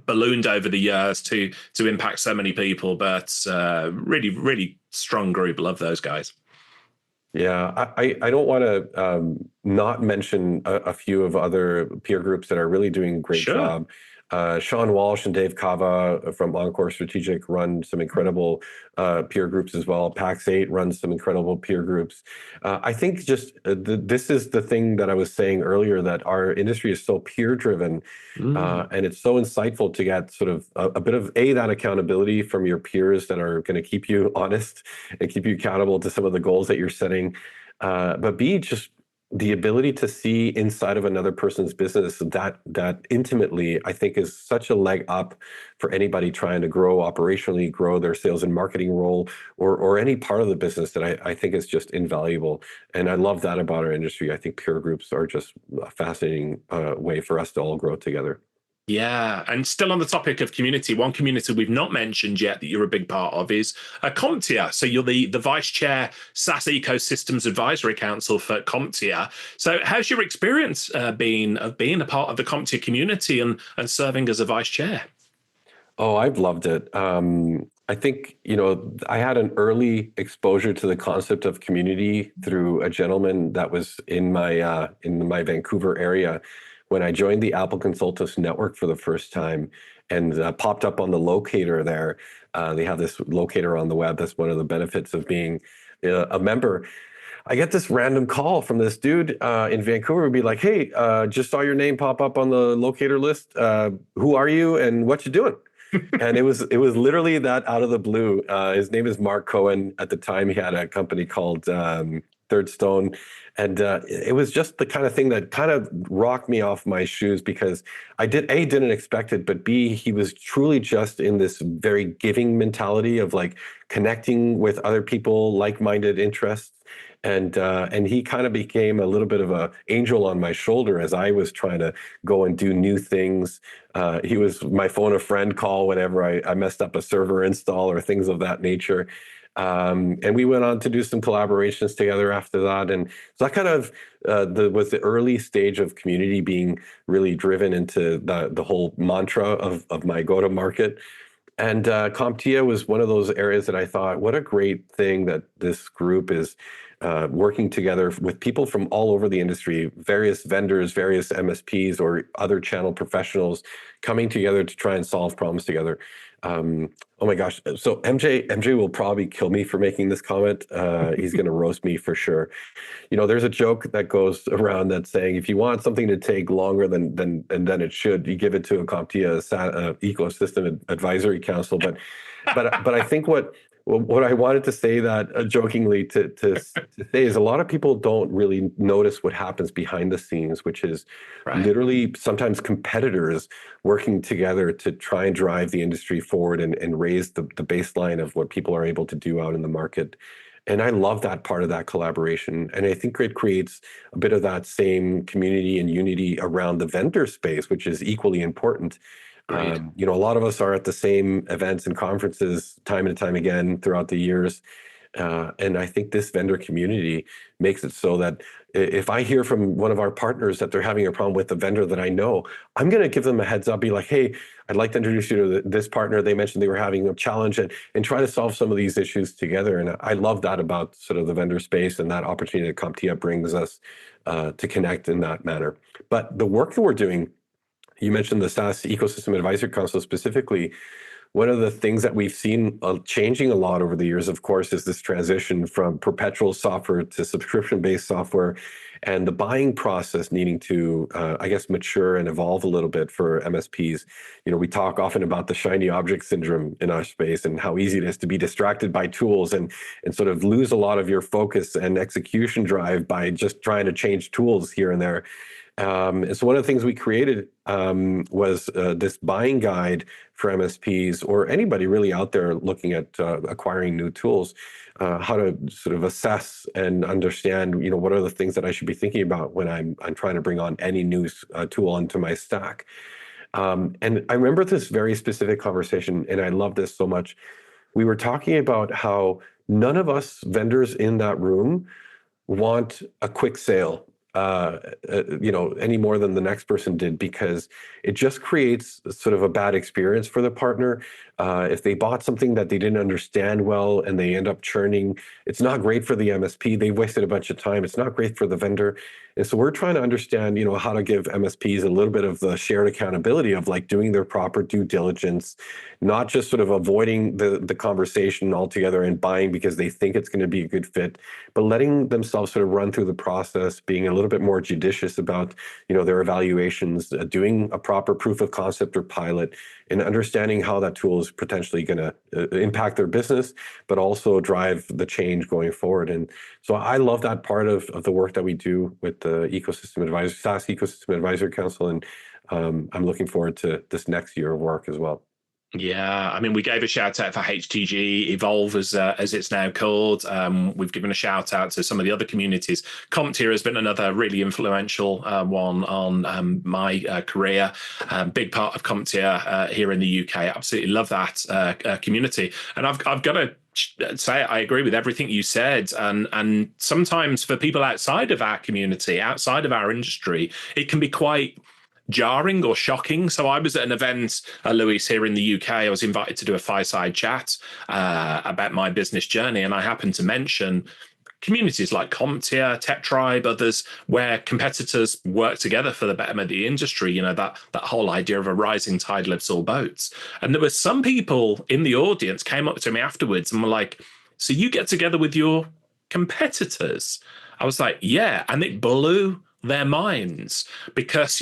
ballooned over the years to impact so many people. But really, really strong group. Love those guys. Yeah, I don't want to not mention a few of other peer groups that are really doing a great job. Sean Walsh and Dave Kava from Encore Strategic run some incredible peer groups as well. Pax8 runs some incredible peer groups. I think just this is the thing that I was saying earlier, that our industry is so peer driven, and it's so insightful to get sort of a bit of that accountability from your peers that are going to keep you honest and keep you accountable to some of the goals that you're setting. But B, just the ability to see inside of another person's business that intimately, I think, is such a leg up for anybody trying to grow operationally, grow their sales and marketing role, or any part of the business, that I think is just invaluable. And I love that about our industry. I think peer groups are just a fascinating way for us to all grow together. Yeah, and still on the topic of community, one community we've not mentioned yet that you're a big part of is CompTIA. So you're the vice chair SaaS Ecosystems Advisory Council for CompTIA. So how's your experience been of being a part of the CompTIA community and serving as a vice chair? Oh, I've loved it. I think, I had an early exposure to the concept of community through a gentleman that was in my Vancouver area when I joined the Apple Consultants Network for the first time, and popped up on the locator there. They have this locator on the web. That's one of the benefits of being a member. I get this random call from this dude in Vancouver, would be like, "Hey, just saw your name pop up on the locator list. Who are you and what you doing?" And it was literally that out of the blue. His name is Mark Cohen. At the time, he had a company called Third Stone, and it was just the kind of thing that kind of rocked me off my shoes, because I didn't expect it, but B, he was truly just in this very giving mentality of like connecting with other people, like-minded interests. And he kind of became a little bit of a angel on my shoulder as I was trying to go and do new things. He was my phone a friend call whenever I messed up a server install or things of that nature. And we went on to do some collaborations together after that. And so that kind of was the early stage of community being really driven into the whole mantra of my go-to-market. And CompTIA was one of those areas that I thought, what a great thing that this group is working together with people from all over the industry, various vendors, various MSPs, or other channel professionals coming together to try and solve problems together. Oh my gosh. So MJ will probably kill me for making this comment. He's going to roast me for sure. There's a joke that goes around that's saying, if you want something to take longer than it should, you give it to a CompTIA ecosystem advisory council. But I think what I wanted to say that jokingly to say is, a lot of people don't really notice what happens behind the scenes, which is literally sometimes competitors working together to try and drive the industry forward and raise the baseline of what people are able to do out in the market. And I love that part of that collaboration. And I think it creates a bit of that same community and unity around the vendor space, which is equally important. A lot of us are at the same events and conferences time and time again throughout the years. And I think this vendor community makes it so that if I hear from one of our partners that they're having a problem with a vendor that I know, I'm going to give them a heads up, be like, "Hey, I'd like to introduce you to this partner. They mentioned they were having a challenge," and try to solve some of these issues together. And I love that about sort of the vendor space and that opportunity that CompTIA brings us to connect in that manner. But the work that we're doing, you mentioned the SaaS Ecosystem Advisory Council specifically. One of the things that we've seen changing a lot over the years, of course, is this transition from perpetual software to subscription-based software, and the buying process needing to, I guess, mature and evolve a little bit for MSPs. We talk often about the shiny object syndrome in our space and how easy it is to be distracted by tools and sort of lose a lot of your focus and execution drive by just trying to change tools here and there. And so one of the things we created was this buying guide for MSPs, or anybody really out there looking at acquiring new tools, how to sort of assess and understand, what are the things that I should be thinking about when I'm trying to bring on any new tool onto my stack. And I remember this very specific conversation, and I love this so much. We were talking about how none of us vendors in that room want a quick sale any more than the next person did, because it just creates sort of a bad experience for the partner. If they bought something that they didn't understand well and they end up churning, it's not great for the MSP. They wasted a bunch of time. It's not great for the vendor. And so we're trying to understand, how to give MSPs a little bit of the shared accountability of like doing their proper due diligence, not just sort of avoiding the conversation altogether and buying because they think it's going to be a good fit, but letting themselves sort of run through the process, being a little bit more judicious about, their evaluations, doing a proper proof of concept or pilot, and understanding how that tool is potentially going to impact their business, but also drive the change going forward. And so I love that part of the work that we do with the Ecosystem Advisor, SaaS Ecosystem Advisor Council. And I'm looking forward to this next year of work as well. Yeah, I mean, we gave a shout out for HTG Evolve as it's now called. We've given a shout out to some of the other communities. CompTIA has been another really influential one on my career. Big part of CompTIA here in the UK. Absolutely love that community, and I've got to say I agree with everything you said. And sometimes for people outside of our community, outside of our industry, it can be quite jarring or shocking. So I was at an event, Luis, here in the UK. I was invited to do a fireside chat about my business journey, and I happened to mention communities like CompTIA, TechTribe, others, where competitors work together for the betterment of the industry. That whole idea of a rising tide lifts all boats. And there were some people in the audience came up to me afterwards and were like, "So you get together with your competitors?" I was like, "Yeah," and it blew their minds, because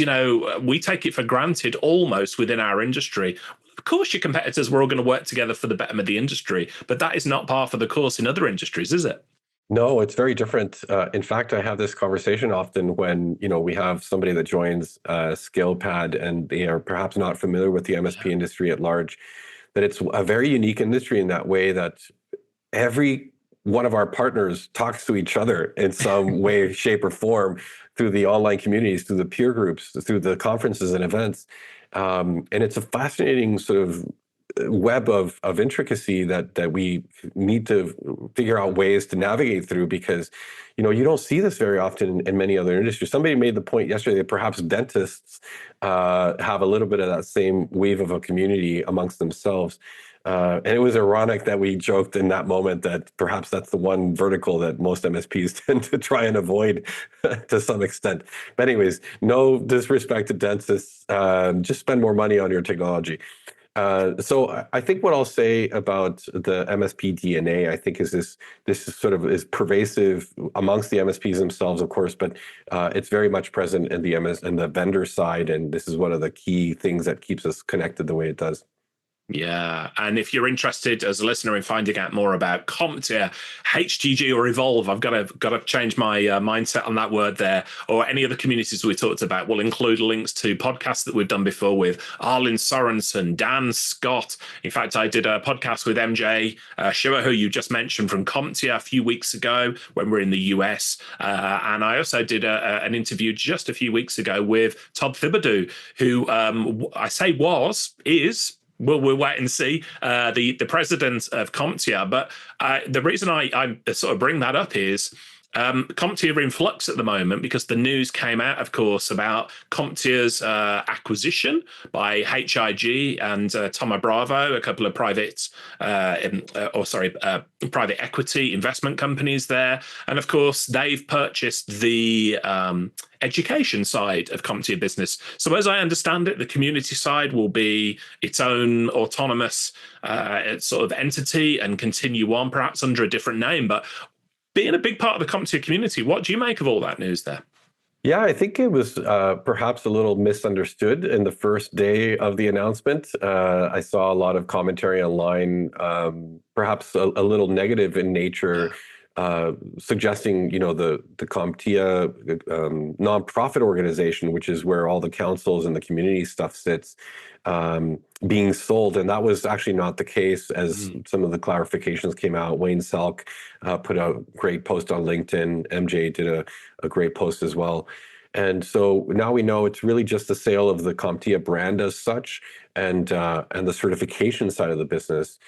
we take it for granted almost within our industry. Of course your competitors were all going to work together for the betterment of the industry, but that is not par for the course in other industries, is it? No, it's very different. In fact, I have this conversation often when we have somebody that joins ScalePad and they are perhaps not familiar with the MSP industry at large, that it's a very unique industry in that way that every one of our partners talks to each other in some way, shape, or form through the online communities, through the peer groups, through the conferences and events. And it's a fascinating sort of web of intricacy that we need to figure out ways to navigate through, because you don't see this very often in many other industries. Somebody made the point yesterday that perhaps dentists have a little bit of that same wave of a community amongst themselves. And it was ironic that we joked in that moment that perhaps that's the one vertical that most MSPs tend to try and avoid to some extent. But anyways, no disrespect to dentists, just spend more money on your technology. So I think what I'll say about the MSP DNA, I think, is this is sort of is pervasive amongst the MSPs themselves, of course, but it's very much present in the vendor side, and this is one of the key things that keeps us connected the way it does. Yeah, and if you're interested as a listener in finding out more about CompTIA, HTG, or Evolve, I've got to change my mindset on that word there, or any of the communities we talked about. We'll include links to podcasts that we've done before with Arlen Sorensen, Dan Scott. In fact, I did a podcast with MJ Schiller, who you just mentioned, from CompTIA a few weeks ago when we were in the US. And I also did an interview just a few weeks ago with Tubb, who I say is, we'll wait and see, the president of CompTIA. But the reason I sort of bring that up is CompTIA are in flux at the moment, because the news came out, of course, about CompTIA's acquisition by HIG and Thoma Bravo, a couple of private equity investment companies there. And of course, they've purchased the education side of CompTIA business. So as I understand it, the community side will be its own autonomous sort of entity and continue on, perhaps under a different name. But being a big part of the CompTIA community, what do you make of all that news there? Yeah, I think it was perhaps a little misunderstood in the first day of the announcement. I saw a lot of commentary online, perhaps a little negative in nature, suggesting, the CompTIA nonprofit organization, which is where all the councils and the community stuff sits, being sold. And that was actually not the case, as some of the clarifications came out. Wayne Selk put a great post on LinkedIn. MJ did a great post as well. And so now we know it's really just the sale of the CompTIA brand as such, and the certification side of the business,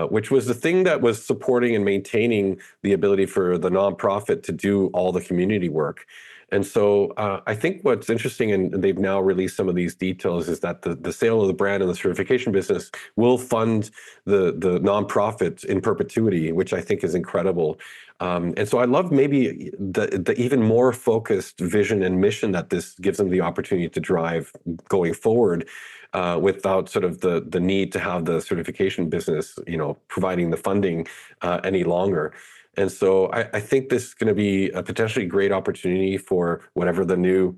which was the thing that was supporting and maintaining the ability for the nonprofit to do all the community work. And so I think what's interesting, and they've now released some of these details, is that the sale of the brand and the certification business will fund the nonprofits in perpetuity, which I think is incredible. And so I love maybe the even more focused vision and mission that this gives them the opportunity to drive going forward, without sort of the need to have the certification business, providing the funding any longer. And so I think this is going to be a potentially great opportunity for whatever the new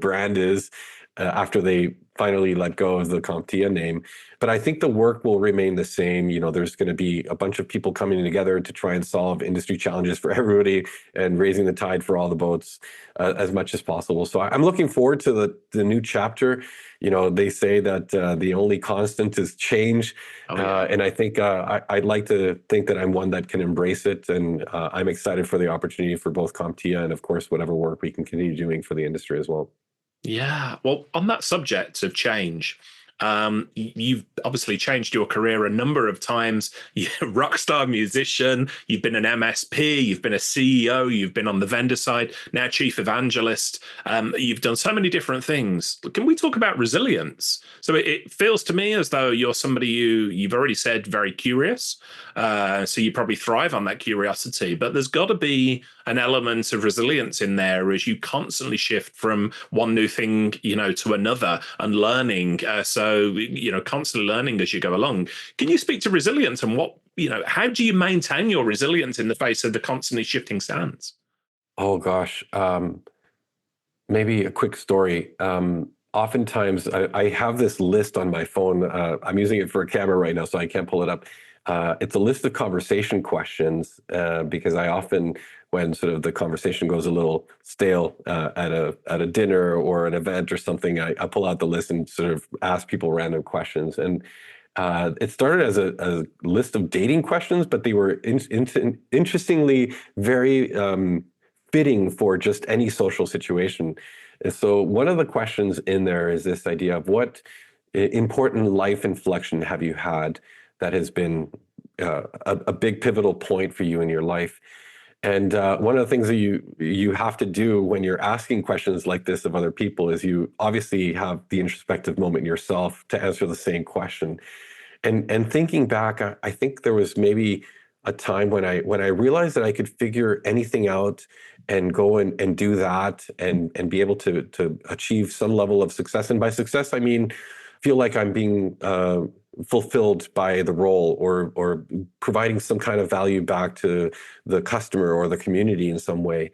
brand is, after they finally let go of the CompTIA name. But I think the work will remain the same. There's going to be a bunch of people coming together to try and solve industry challenges for everybody and raising the tide for all the boats, as much as possible. So I'm looking forward to the new chapter. They say that the only constant is change. Oh, yeah. And I think I'd like to think that I'm one that can embrace it. And I'm excited for the opportunity for both CompTIA and, of course, whatever work we can continue doing for the industry as well. Yeah. Well, on that subject of change, you've obviously changed your career a number of times. You're a rock star musician, you've been an MSP, you've been a CEO, you've been on the vendor side, now Chief Evangelist. You've done so many different things. Can we talk about resilience? So it feels to me as though you're somebody you've already said very curious. So you probably thrive on that curiosity, but there's got to be an element of resilience in there as you constantly shift from one new thing, to another and learning. So, constantly learning as you go along. Can you speak to resilience and how do you maintain your resilience in the face of the constantly shifting sands? Oh gosh, maybe a quick story. Oftentimes, I have this list on my phone. I'm using it for a camera right now, so I can't pull it up. It's a list of conversation questions, because I often, when sort of the conversation goes a little stale at a dinner or an event or something, I pull out the list and sort of ask people random questions. And it started as a list of dating questions, but they were interestingly very fitting for just any social situation. And so one of the questions in there is this idea of what important life inflection have you had that has been a big pivotal point for you in your life. And one of the things that you have to do when you're asking questions like this of other people is you obviously have the introspective moment yourself to answer the same question. And thinking back, I think there was maybe a time when I realized that I could figure anything out and go and do that and be able to achieve some level of success. And by success, I mean feel like I'm being fulfilled by the role or providing some kind of value back to the customer or the community in some way.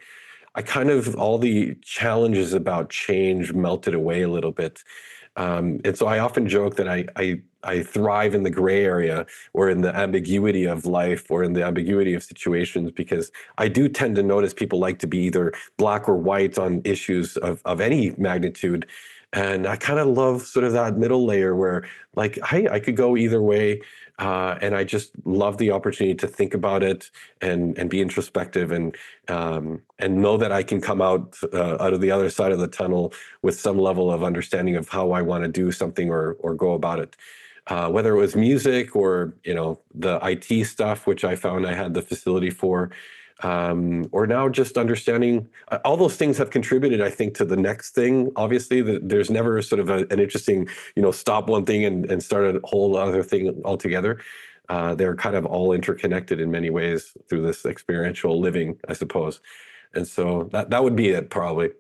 All the challenges about change melted away a little bit. And so I often joke that I thrive in the gray area or in the ambiguity of life or in the ambiguity of situations, because I do tend to notice people like to be either black or white on issues of any magnitude. And I kind of love sort of that middle layer where, like, hey, I could go either way. And I just love the opportunity to think about it and be introspective and know that I can come out of the other side of the tunnel with some level of understanding of how I want to do something or go about it. Whether it was music or the IT stuff, which I found I had the facility for, or now just understanding all those things have contributed, I think, to the next thing. Obviously, there's never sort of an interesting, stop one thing and start a whole other thing altogether. They're kind of all interconnected in many ways through this experiential living, I suppose. And so that would be it, probably.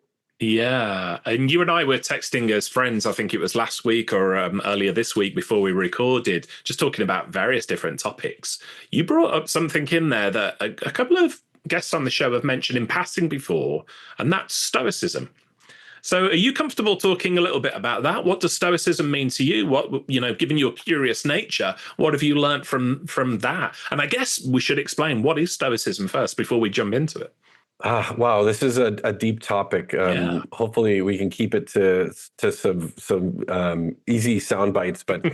Yeah. And you and I were texting as friends, I think it was last week or earlier this week before we recorded, just talking about various different topics. You brought up something in there that a couple of guests on the show have mentioned in passing before, and that's stoicism. So are you comfortable talking a little bit about that? What does stoicism mean to you? What, given your curious nature, what have you learned from that? And I guess we should explain, what is stoicism first before we jump into it? Wow, this is a deep topic. Yeah. Hopefully, we can keep it to some easy sound bites. But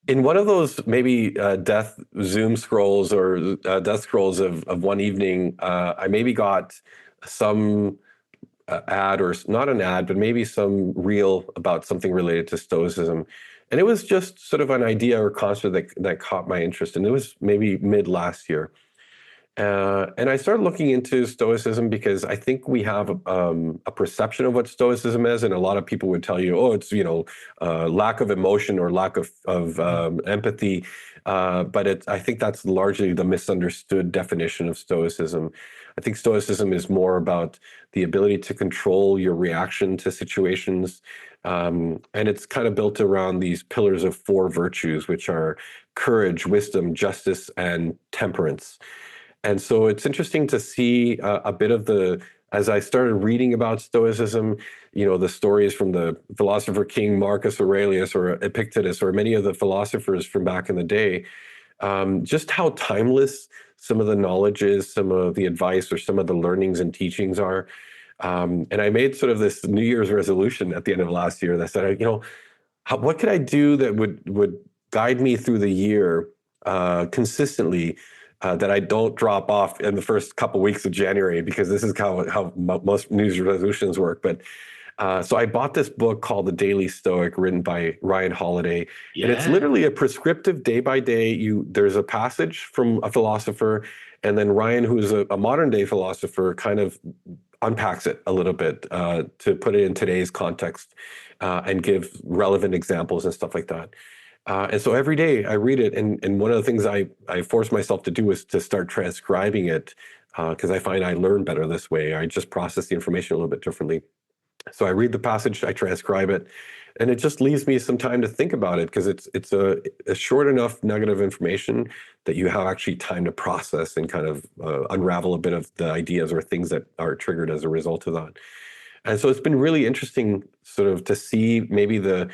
in one of those maybe death Zoom scrolls or death scrolls of one evening, I maybe got some ad, or not an ad, but maybe some reel about something related to stoicism. And it was just sort of an idea or concept that caught my interest. And it was maybe mid last year. And I started looking into Stoicism because I think we have a perception of what Stoicism is, and a lot of people would tell you, "Oh, it's lack of emotion or lack of empathy," but I think that's largely the misunderstood definition of Stoicism. I think Stoicism is more about the ability to control your reaction to situations, and it's kind of built around these pillars of four virtues, which are courage, wisdom, justice, and temperance. And so it's interesting to see a bit of as I started reading about Stoicism, the stories from the philosopher King Marcus Aurelius or Epictetus or many of the philosophers from back in the day, just how timeless some of the knowledge is, some of the advice or some of the learnings and teachings are. And I made sort of this New Year's resolution at the end of last year that said, what could I do that would guide me through the year consistently, that I don't drop off in the first couple weeks of January, because this is how most New Year's resolutions work. But so I bought this book called The Daily Stoic, written by Ryan Holiday, and it's Yeah. literally a prescriptive day by day. There's a passage from a philosopher, and then Ryan, who's a modern day philosopher, kind of unpacks it a little bit to put it in today's context, and give relevant examples and stuff like that. And so every day I read it, and one of the things I force myself to do is to start transcribing it, because I find I learn better this way. I just process the information a little bit differently. So I read the passage, I transcribe it, and it just leaves me some time to think about it, because it's a short enough nugget of information that you have actually time to process and kind of unravel a bit of the ideas or things that are triggered as a result of that. And so it's been really interesting sort of to see maybe the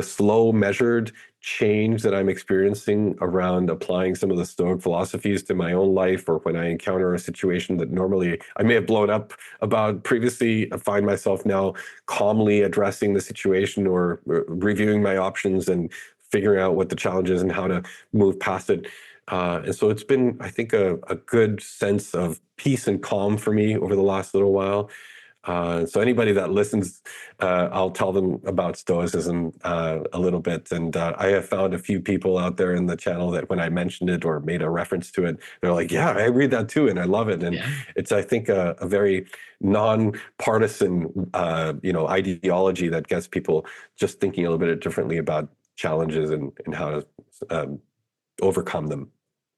slow, measured change that I'm experiencing around applying some of the Stoic philosophies to my own life, or when I encounter a situation that normally I may have blown up about previously, I find myself now calmly addressing the situation or reviewing my options and figuring out what the challenge is and how to move past it. And so it's been, I think, a good sense of peace and calm for me over the last little while. So anybody that listens, I'll tell them about Stoicism a little bit. And I have found a few people out there in the channel that when I mentioned it or made a reference to it, they're like, yeah, I read that too, and I love it. And Yeah. it's, I think, a very non-partisan, ideology that gets people just thinking a little bit differently about challenges and how to overcome them.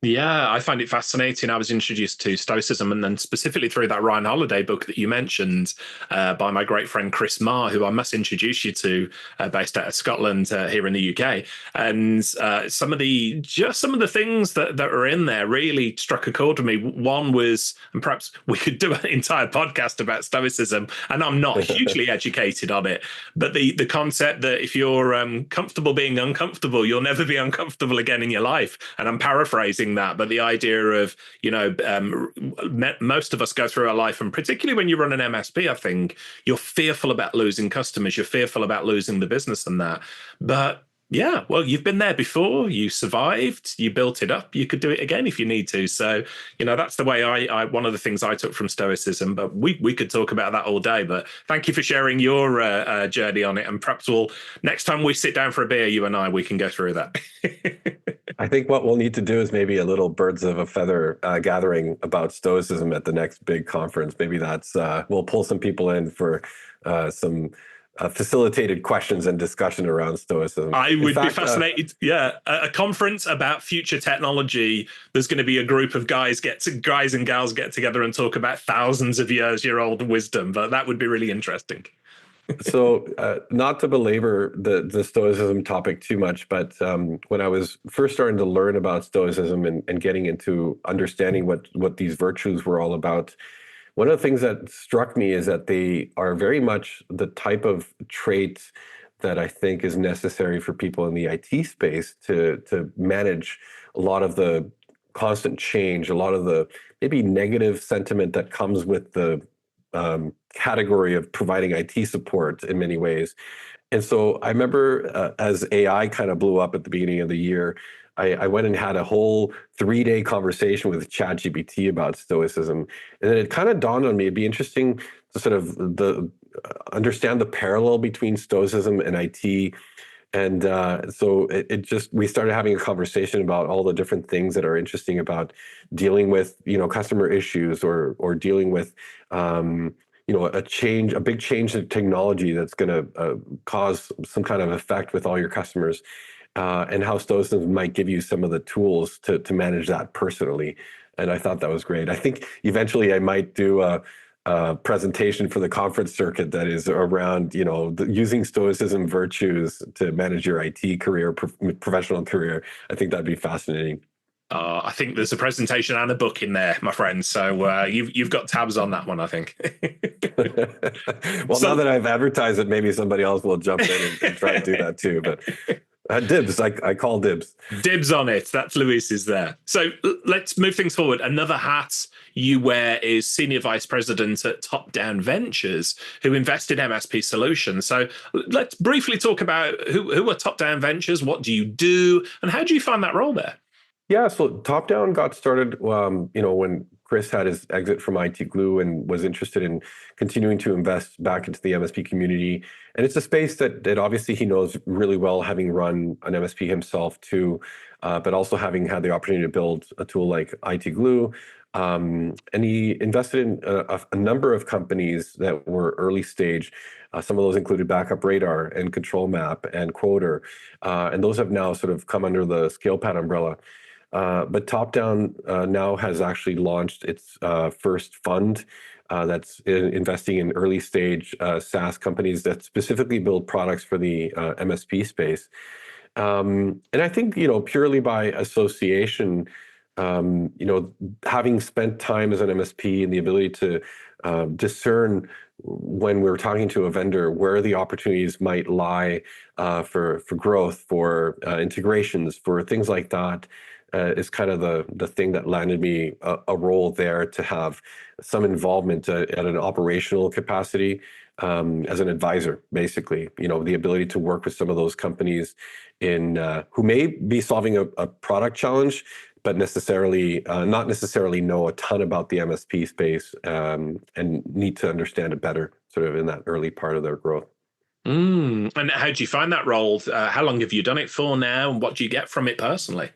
Yeah, I find it fascinating. I was introduced to Stoicism, and then specifically through that Ryan Holiday book that you mentioned, by my great friend Chris Marr, who I must introduce you to, based out of Scotland, here in the UK. And some of the things that are in there really struck a chord with me. One was, and perhaps we could do an entire podcast about Stoicism, and I'm not hugely educated on it, but the concept that if you're comfortable being uncomfortable, you'll never be uncomfortable again in your life. And I'm paraphrasing that, but the idea of, most of us go through our life, and particularly when you run an MSP, I think you're fearful about losing customers, you're fearful about losing the business and that. But yeah, well, you've been there before, you survived, you built it up, you could do it again if you need to. So, that's the way I one of the things I took from Stoicism, but we could talk about that all day. But thank you for sharing your journey on it. And perhaps next time we sit down for a beer, you and I, we can go through that. I think what we'll need to do is maybe a little birds of a feather gathering about Stoicism at the next big conference. Maybe that's, we'll pull some people in for some facilitated questions and discussion around Stoicism. I would be fascinated. Yeah, a conference about future technology. There's going to be a group of guys and gals get together and talk about thousands of year old wisdom. But that would be really interesting. So not to belabor the Stoicism topic too much, but when I was first starting to learn about Stoicism and getting into understanding what these virtues were all about, one of the things that struck me is that they are very much the type of trait that I think is necessary for people in the IT space to manage a lot of the constant change, a lot of the maybe negative sentiment that comes with the category of providing IT support in many ways. And so I remember as AI kind of blew up at the beginning of the year, I went and had a whole 3-day conversation with ChatGPT about Stoicism. And then it kind of dawned on me, it'd be interesting to sort of understand the parallel between Stoicism and IT, And so it just, we started having a conversation about all the different things that are interesting about dealing with, customer issues, or dealing with, a big change in technology that's going to cause some kind of effect with all your customers, and how Stoicism might give you some of the tools to manage that personally. And I thought that was great. I think eventually I might do a presentation for the conference circuit that is around, using Stoicism virtues to manage your IT career, professional career. I think that'd be fascinating. I think there's a presentation and a book in there, my friend. So you've got tabs on that one, I think. Well, now that I've advertised it, maybe somebody else will jump in and try to do that too. But dibs, I call dibs. Dibs on it. That's Luis's there. So let's move things forward. Another hat you wear is Senior Vice President at Top-Down Ventures, who invest in MSP solutions. So let's briefly talk about who are Top-Down Ventures, what do you do, and how do you find that role there? Yeah, so Top-Down got started, when Chris had his exit from IT Glue and was interested in continuing to invest back into the MSP community. And it's a space that obviously he knows really well, having run an MSP himself too, but also having had the opportunity to build a tool like IT Glue. And he invested in a number of companies that were early stage. Some of those included Backup Radar and Control Map and Quoter. And those have now sort of come under the ScalePad umbrella. But Top-Down now has actually launched its first fund that's investing in early stage SaaS companies that specifically build products for the MSP space. And I think, purely by association, having spent time as an MSP and the ability to discern when we're talking to a vendor where the opportunities might lie for growth, for integrations, for things like that, is kind of the thing that landed me a role there, to have some involvement at an operational capacity, as an advisor, basically. The ability to work with some of those companies who may be solving a product challenge, but not necessarily know a ton about the MSP space, and need to understand it better, sort of in that early part of their growth. And how do you find that role? How long have you done it for now, and what do you get from it personally?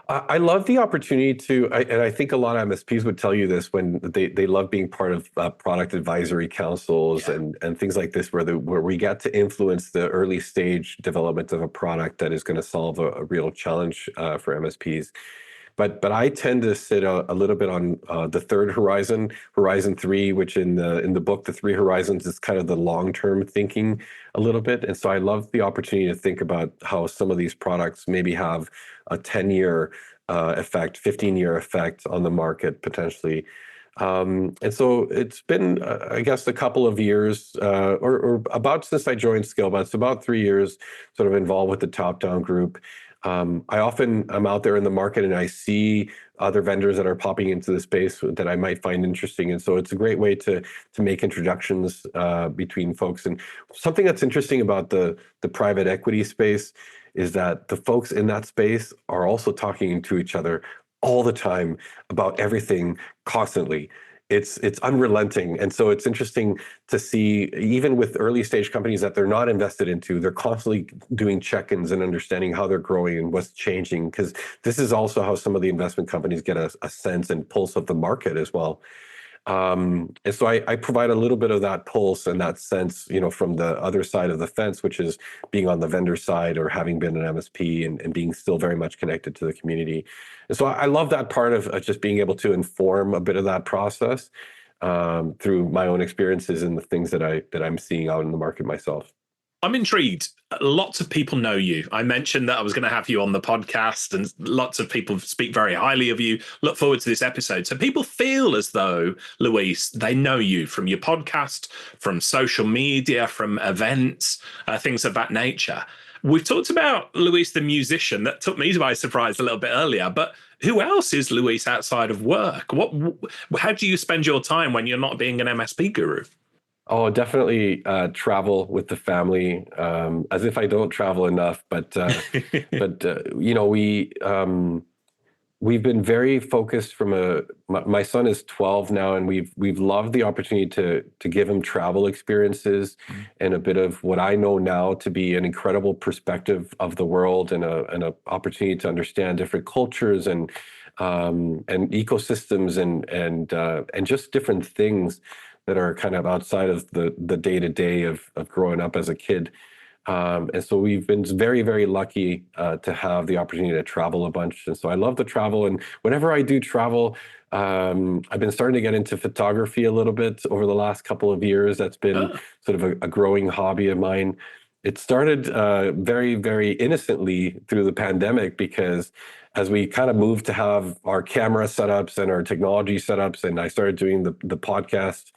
I love the opportunity and I think a lot of MSPs would tell you this, when they love being part of product advisory councils, and things like this, where we get to influence the early stage development of a product that is going to solve a real challenge for MSPs. But I tend to sit a little bit on the third horizon, Horizon 3, which in the book, The Three Horizons, is kind of the long-term thinking a little bit. And so I love the opportunity to think about how some of these products maybe have a 10-year effect, 15-year effect on the market potentially. And so it's been, I guess, a couple of years, or about since I joined ScalePad. It's about 3 years sort of involved with the Top-Down group. I'm out there in the market, and I see other vendors that are popping into the space that I might find interesting. And so it's a great way to make introductions between folks. And something that's interesting about the private equity space is that the folks in that space are also talking to each other all the time about everything constantly. It's unrelenting. And so it's interesting to see, even with early stage companies that they're not invested into, they're constantly doing check-ins and understanding how they're growing and what's changing, because this is also how some of the investment companies get a sense and pulse of the market as well. And so I provide a little bit of that pulse and that sense, from the other side of the fence, which is being on the vendor side or having been an MSP and being still very much connected to the community. And so I love that part of just being able to inform a bit of that process through my own experiences and the things that I'm seeing out in the market myself. I'm intrigued. Lots of people know you. I mentioned that I was going to have you on the podcast, and lots of people speak very highly of you. Look forward to this episode. So people feel as though, Luis, they know you from your podcast, from social media, from events, things of that nature. We've talked about Luis, the musician. That took me by surprise a little bit earlier, but who else is Luis outside of work? How do you spend your time when you're not being an MSP guru? Oh, definitely travel with the family, as if I don't travel enough. But we've been very focused my son is 12 now, and we've loved the opportunity to give him travel experiences and a bit of what I know now to be an incredible perspective of the world, and a opportunity to understand different cultures and ecosystems and just different things that are kind of outside of the day-to-day of growing up as a kid. And so we've been very, very lucky to have the opportunity to travel a bunch. And so I love to travel. And whenever I do travel, I've been starting to get into photography a little bit over the last couple of years. That's been sort of a growing hobby of mine. It started very, very innocently through the pandemic, because as we kind of moved to have our camera setups and our technology setups, and I started doing the podcast,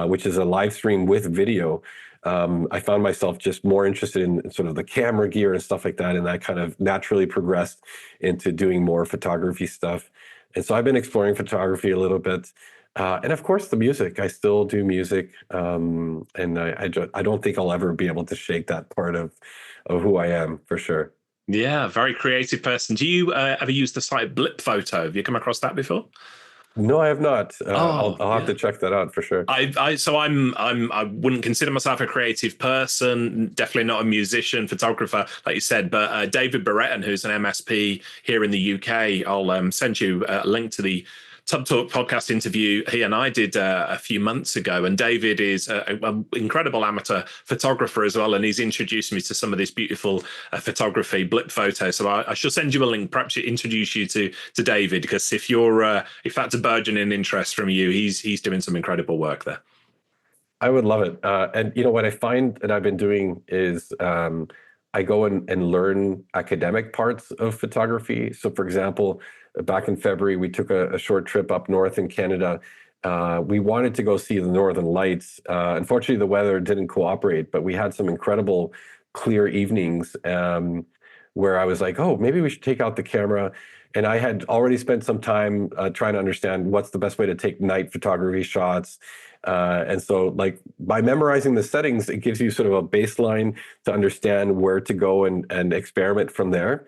which is a live stream with video, I found myself just more interested in sort of the camera gear and stuff like that. And that kind of naturally progressed into doing more photography stuff. And so I've been exploring photography a little bit. And of course, the music. I still do music. And I don't think I'll ever be able to shake that part of who I am, for sure. Yeah, very creative person. Do you ever use the site Blip Photo? Have you come across that before? No, I have not. I'll have to check that out for sure. I wouldn't consider myself a creative person, definitely not a musician, photographer, like you said, but David Barretton, who's an MSP here in the UK, I'll send you a link to the Tubb Talk podcast interview he and I did a few months ago. And David is an incredible amateur photographer as well, and he's introduced me to some of this beautiful photography, Blip Photo. So I shall send you a link, perhaps introduce you to David, because if that's a burgeoning interest from you, he's doing some incredible work there. I would love it. And what I find that I've been doing is I go and learn academic parts of photography. So for example, back in February, we took a short trip up north in Canada. We wanted to go see the Northern Lights. Unfortunately, the weather didn't cooperate, but we had some incredible clear evenings where I was like, oh, maybe we should take out the camera. And I had already spent some time trying to understand what's the best way to take night photography shots. And so like by memorizing the settings, it gives you sort of a baseline to understand where to go and experiment from there.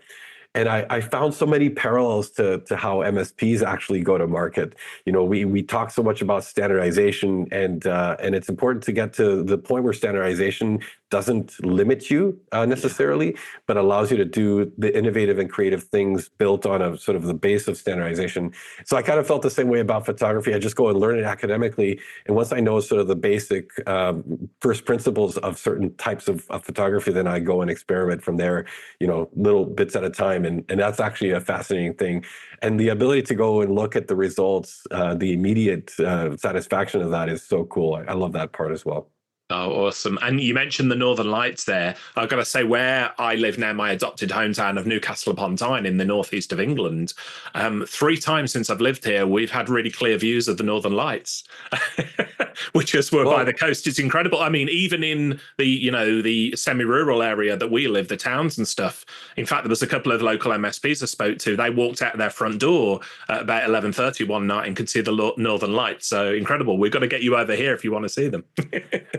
And I found so many parallels to how MSPs actually go to market. We talk so much about standardization, and it's important to get to the point where standardization doesn't limit you necessarily, but allows you to do the innovative and creative things built on a sort of the base of standardization. So I kind of felt the same way about photography. I just go and learn it academically, and once I know sort of the basic first principles of certain types of photography, then I go and experiment from there, little bits at a time. And that's actually a fascinating thing. And the ability to go and look at the results, the immediate satisfaction of that is so cool. I love that part as well. Oh, awesome. And you mentioned the Northern Lights there. I've got to say, where I live now, my adopted hometown of Newcastle upon Tyne in the northeast of England, 3 times since I've lived here, we've had really clear views of the Northern Lights, which is by the coast. It's incredible. I mean, even in the semi-rural area that we live, the towns and stuff. In fact, there was a couple of local MSPs I spoke to. They walked out their front door at about 11:30 one night and could see the Northern Lights. So incredible. We've got to get you over here if you want to see them.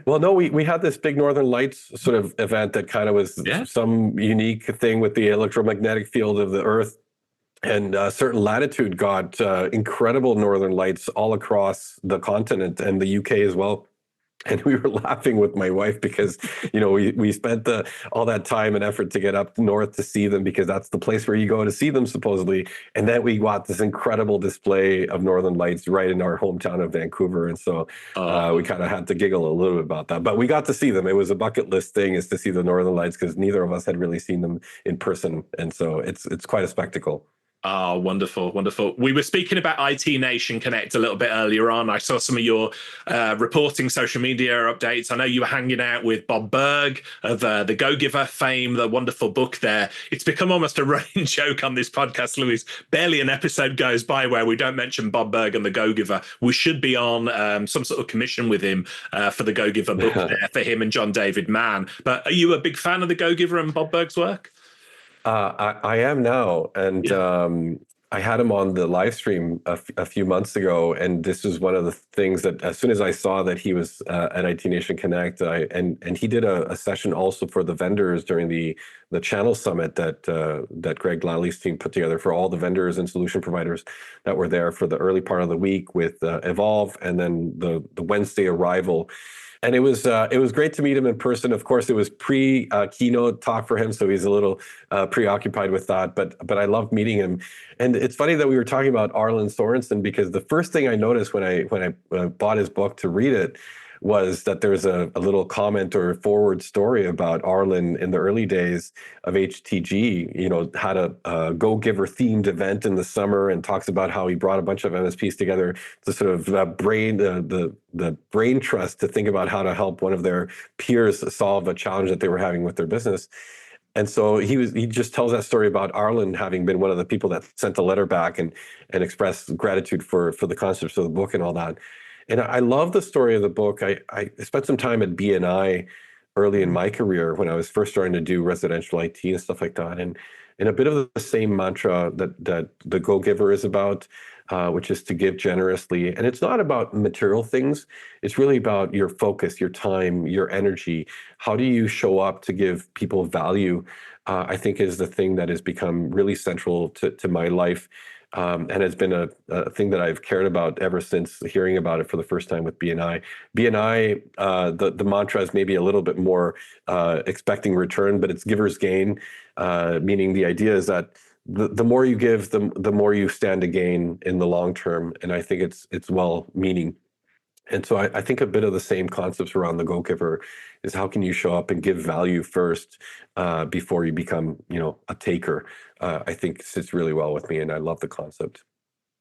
Well, no, we had this big Northern Lights sort of event that kind of was some unique thing with the electromagnetic field of the Earth, and a certain latitude got incredible Northern Lights all across the continent and the UK as well. And we were laughing with my wife because, we spent all that time and effort to get up north to see them, because that's the place where you go to see them supposedly. And then we got this incredible display of Northern Lights right in our hometown of Vancouver. And so we kind of had to giggle a little bit about that. But we got to see them. It was a bucket list thing, is to see the Northern Lights, because neither of us had really seen them in person. And so it's quite a spectacle. Oh, wonderful, wonderful. We were speaking about IT Nation Connect a little bit earlier on. I saw some of your reporting social media updates. I know you were hanging out with Bob Berg of the Go Giver fame, the wonderful book there. It's become almost a running joke on this podcast, Luis. Barely an episode goes by where we don't mention Bob Berg and the Go Giver. We should be on some sort of commission with him for the Go Giver book there for him and John David Mann. But are you a big fan of the Go Giver and Bob Berg's work? I am now, and I had him on the live stream a few months ago, and this was one of the things that as soon as I saw that he was at IT Nation Connect, and he did a session also for the vendors during the channel summit that Greg Lally team put together for all the vendors and solution providers that were there for the early part of the week with Evolve, and then the Wednesday arrival. And it was great to meet him in person. Of course, it was pre keynote talk for him, so he's a little preoccupied with that. But I loved meeting him. And it's funny that we were talking about Arlen Sorensen, because the first thing I noticed when I bought his book to read it was that there's a little comment or forward story about Arlen in the early days of HTG. You know, had a Go Giver themed event in the summer, and talks about how he brought a bunch of MSPs together to sort of the brain trust to think about how to help one of their peers solve a challenge that they were having with their business. And so he just tells that story about Arlen having been one of the people that sent the letter back and expressed gratitude for the concepts of the book and all that. And I love the story of the book. I spent some time at BNI early in my career when I was first starting to do residential IT and stuff like that. And a bit of the same mantra that the Go Giver is about, which is to give generously. And it's not about material things. It's really about your focus, your time, your energy. How do you show up to give people value? I think is the thing that has become really central to my life. And it's been a thing that I've cared about ever since hearing about it for the first time with BNI. BNI, the mantra is maybe a little bit more expecting return, but it's giver's gain, meaning the idea is that the more you give, the more you stand to gain in the long term. And I think it's well-meaning. And so I think a bit of the same concepts around the Go Giver is how can you show up and give value first before you become, a taker. I think sits really well with me, and I love the concept.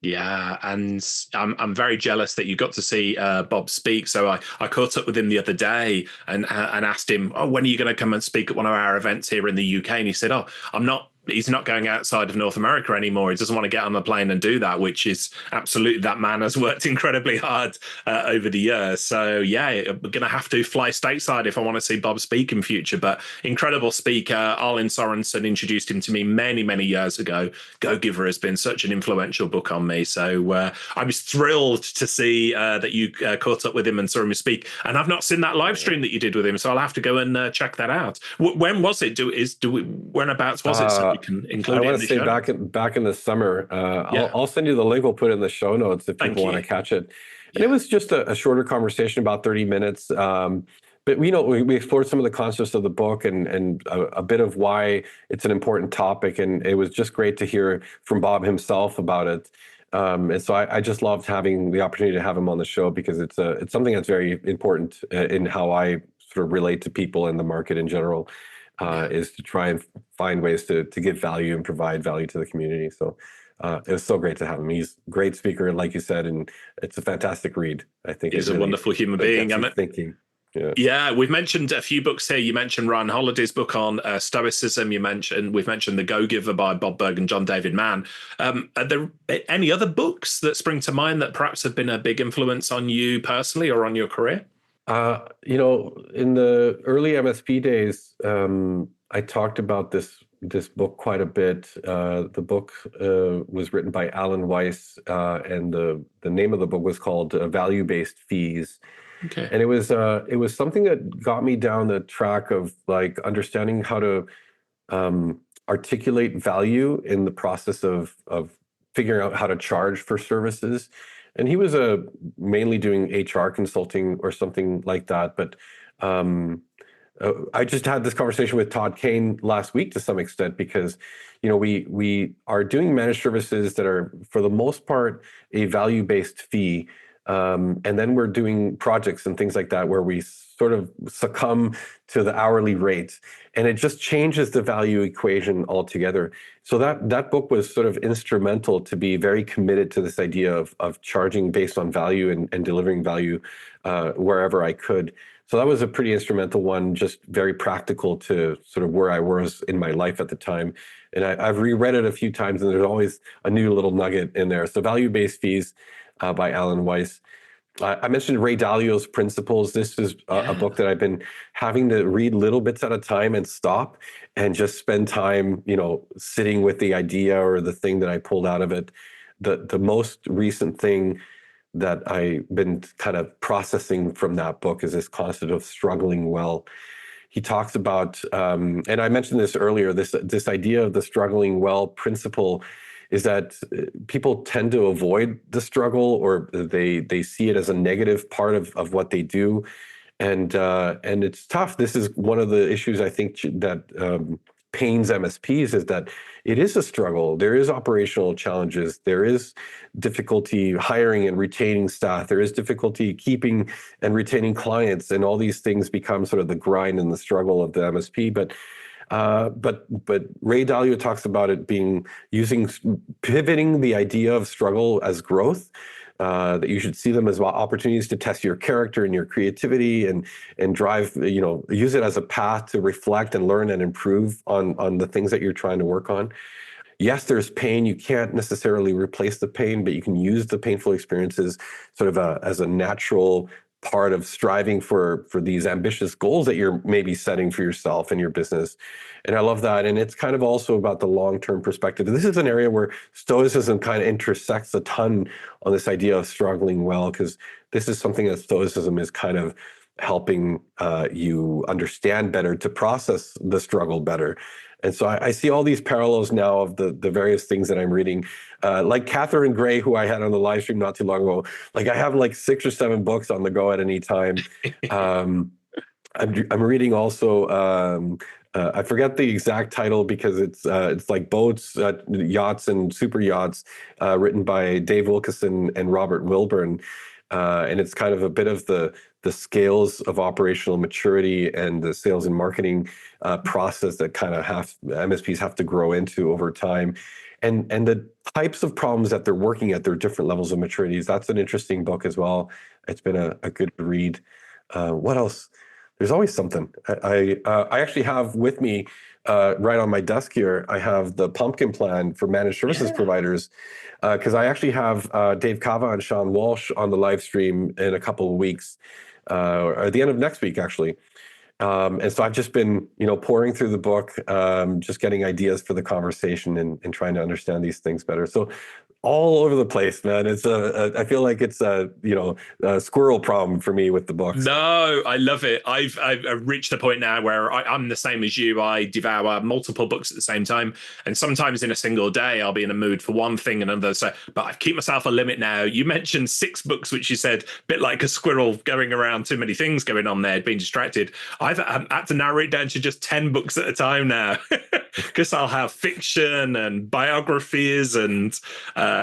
Yeah, and I'm very jealous that you got to see Bob speak. So I caught up with him the other day and asked him, "Oh, when are you going to come and speak at one of our events here in the UK?" And he said, "Oh, I'm not." He's not going outside of North America anymore. He doesn't want to get on the plane and do that, which is absolutely, that man has worked incredibly hard over the years. So yeah, we're going to have to fly stateside if I want to see Bob speak in future. But incredible speaker. Arlen Sorensen introduced him to me many, many years ago. Go Giver has been such an influential book on me. So I was thrilled to see that you caught up with him and saw him speak. And I've not seen that live stream that you did with him, so I'll have to go and check that out. When was it? Whenabouts was it? So we can include I it want to say back in the summer. I'll send you the link. We'll put it in the show notes if people want to catch it. And it was just a shorter conversation, about 30 minutes. But we explored some of the concepts of the book and a bit of why it's an important topic. And it was just great to hear from Bob himself about it. And so I just loved having the opportunity to have him on the show, because it's something that's very important in how I sort of relate to people in the market in general. Is to try and find ways to give value and provide value to the community. So it was so great to have him. He's a great speaker, like you said, and it's a fantastic read. I think he's a wonderful human being. And thinking. Yeah, we've mentioned a few books here. You mentioned Ryan Holiday's book on Stoicism. We've mentioned The Go Giver by Bob Berg and John David Mann. Are there any other books that spring to mind that perhaps have been a big influence on you personally or on your career? In the early MSP days, I talked about this book quite a bit. The book was written by Alan Weiss, and the name of the book was called Value-Based Fees. Okay. And it was something that got me down the track of like understanding how to articulate value in the process of figuring out how to charge for services. And he was mainly doing HR consulting or something like that. But I just had this conversation with Todd Kane last week to some extent, because we are doing managed services that are, for the most part, a value-based fee. And then we're doing projects and things like that where we sort of succumb to the hourly rate, and it just changes the value equation altogether. So that book was sort of instrumental to be very committed to this idea of charging based on value and delivering value wherever I could. So that was a pretty instrumental one, just very practical to sort of where I was in my life at the time. And I've reread it a few times, and there's always a new little nugget in there. So Value-Based Fees by Alan Weiss. I mentioned Ray Dalio's Principles. This is a book that I've been having to read little bits at a time and stop and just spend time, sitting with the idea or the thing that I pulled out of it. The most recent thing that I've been kind of processing from that book is this concept of struggling well. He talks about, and I mentioned this earlier, this idea of the struggling well principle is that people tend to avoid the struggle, or they see it as a negative part of what they do. And it's tough. This is one of the issues I think that pains MSPs, is that it is a struggle. There is operational challenges. There is difficulty hiring and retaining staff. There is difficulty keeping and retaining clients, and all these things become sort of the grind and the struggle of the MSP. But Ray Dalio talks about it pivoting the idea of struggle as growth. That you should see them as opportunities to test your character and your creativity, and drive, use it as a path to reflect and learn and improve on the things that you're trying to work on. Yes, there's pain. You can't necessarily replace the pain, but you can use the painful experiences sort of as a natural part of striving for these ambitious goals that you're maybe setting for yourself and your business. And I love that. And it's kind of also about the long-term perspective. This is an area where Stoicism kind of intersects a ton on this idea of struggling well, because this is something that Stoicism is kind of helping you understand better, to process the struggle better. And so I see all these parallels now of the various things that I'm reading. Like Catherine Gray, who I had on the live stream not too long ago. Like, I have like 6 or 7 books on the go at any time. I'm reading also, I forget the exact title, because it's like boats, yachts, and super yachts, written by Dave Wilkeson and Robert Wilburn. And it's kind of a bit of the scales of operational maturity and the sales and marketing process that kind of MSPs have to grow into over time, and the types of problems that they're working at their different levels of maturities. That's an interesting book as well. It's been a good read. What else? There's always something. I actually have with me, right on my desk here, I have the Pumpkin Plan for managed services providers, because I actually have Dave Kava and Sean Walsh on the live stream in a couple of weeks, or at the end of next week, actually. And so I've just been, pouring through the book, just getting ideas for the conversation, and trying to understand these things better. So all over the place, man. It's I feel like it's a squirrel problem for me with the books. No, I love it. I've reached the point now where I'm the same as you. I devour multiple books at the same time, and sometimes in a single day I'll be in a mood for one thing and another. So, but I've kept myself a limit now. You mentioned 6 books, which you said a bit like a squirrel going around, too many things going on there, being distracted. I've had to narrow it down to just 10 books at a time now, because I'll have fiction and biographies and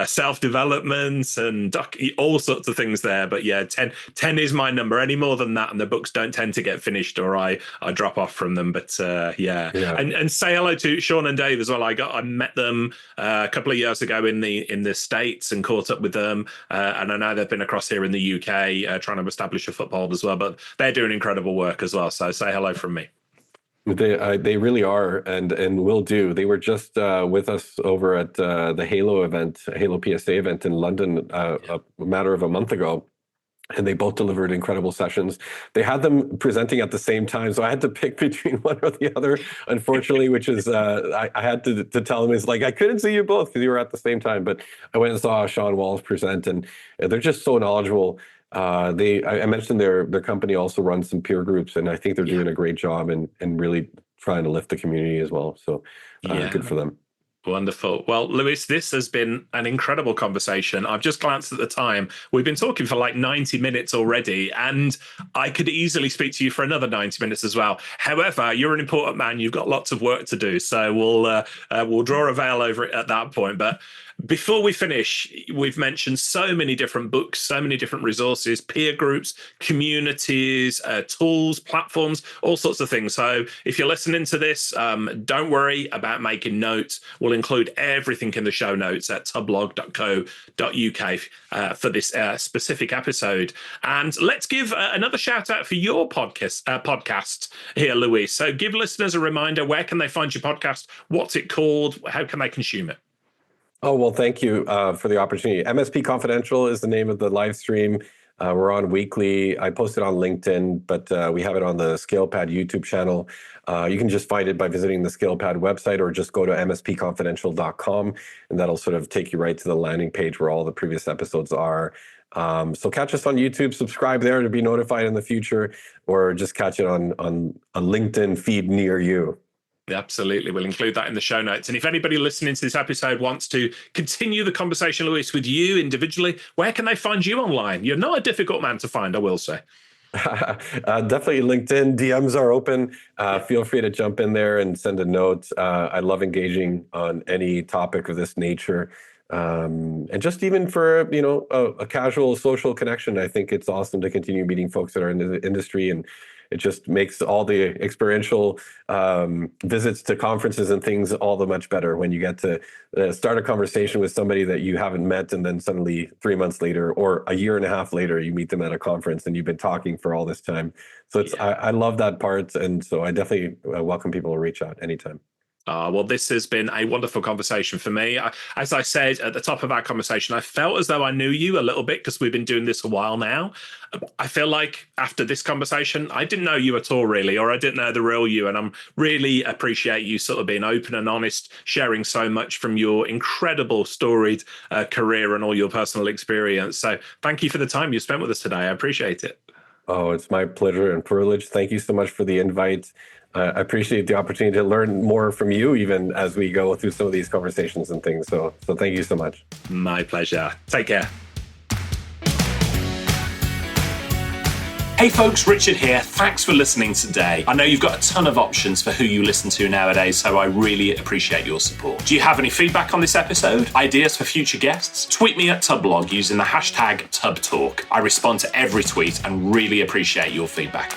self-development and all sorts of things there. But yeah, 10 is my number. Any more than that, and the books don't tend to get finished, or I drop off from them. But yeah. And say hello to Sean and Dave as well. I met them a couple of years ago in the States and caught up with them, and I know they've been across here in the UK trying to establish a foothold as well. But they're doing incredible work as well. So say hello from me. They really are, and will do. They were just with us over at the Halo PSA event in London a matter of a month ago, and they both delivered incredible sessions. They had them presenting at the same time, so I had to pick between one or the other, unfortunately, which is I had to tell them, it's like I couldn't see you both because you were at the same time. But I went and saw Sean Walsh present, and they're just so knowledgeable. I mentioned their company also runs some peer groups, and I think they're doing a great job and really trying to lift the community as well. So good for them. Wonderful. Well, Luis, this has been an incredible conversation. I've just glanced at the time. We've been talking for like 90 minutes already, and I could easily speak to you for another 90 minutes as well. However, you're an important man. You've got lots of work to do. So we'll draw a veil over it at that point. But before we finish, we've mentioned so many different books, so many different resources, peer groups, communities, tools, platforms, all sorts of things. So if you're listening to this, don't worry about making notes. We'll include everything in the show notes at tubblog.co.uk for this specific episode. And let's give another shout out for your podcast here, Luis. So give listeners a reminder, where can they find your podcast? What's it called? How can they consume it? Oh, well, thank you for the opportunity. MSP Confidential is the name of the live stream. We're on weekly. I post it on LinkedIn, but we have it on the ScalePad YouTube channel. You can just find it by visiting the ScalePad website or just go to mspconfidential.com, and that'll sort of take you right to the landing page where all the previous episodes are. So catch us on YouTube, subscribe there to be notified in the future, or just catch it on a LinkedIn feed near you. Absolutely. We'll include that in the show notes. And if anybody listening to this episode wants to continue the conversation, Luis, with you individually, where can they find you online? You're not a difficult man to find, I will say. Definitely LinkedIn. DMs are open. Feel free to jump in there and send a note. I love engaging on any topic of this nature. And just even for, a casual social connection, I think it's awesome to continue meeting folks that are in the industry, and it just makes all the experiential visits to conferences and things all the much better when you get to start a conversation with somebody that you haven't met, and then suddenly 3 months later or a year and a half later, you meet them at a conference and you've been talking for all this time. So I love that part. And so I definitely welcome people to reach out anytime. Well, this has been a wonderful conversation for me. As I said at the top of our conversation, I felt as though I knew you a little bit because we've been doing this a while now. I feel like after this conversation, I didn't know you at all, really, or I didn't know the real you. And I'm really appreciate you sort of being open and honest, sharing so much from your incredible storied career and all your personal experience. So thank you for the time you spent with us today. I appreciate it. Oh, it's my pleasure and privilege. Thank you so much for the invite. I appreciate the opportunity to learn more from you, even as we go through some of these conversations and things. So thank you so much. My pleasure. Take care. Hey folks, Richard here. Thanks for listening today. I know you've got a ton of options for who you listen to nowadays, so I really appreciate your support. Do you have any feedback on this episode? Ideas for future guests? Tweet me at Tubblog using the hashtag TubbTalk. I respond to every tweet and really appreciate your feedback.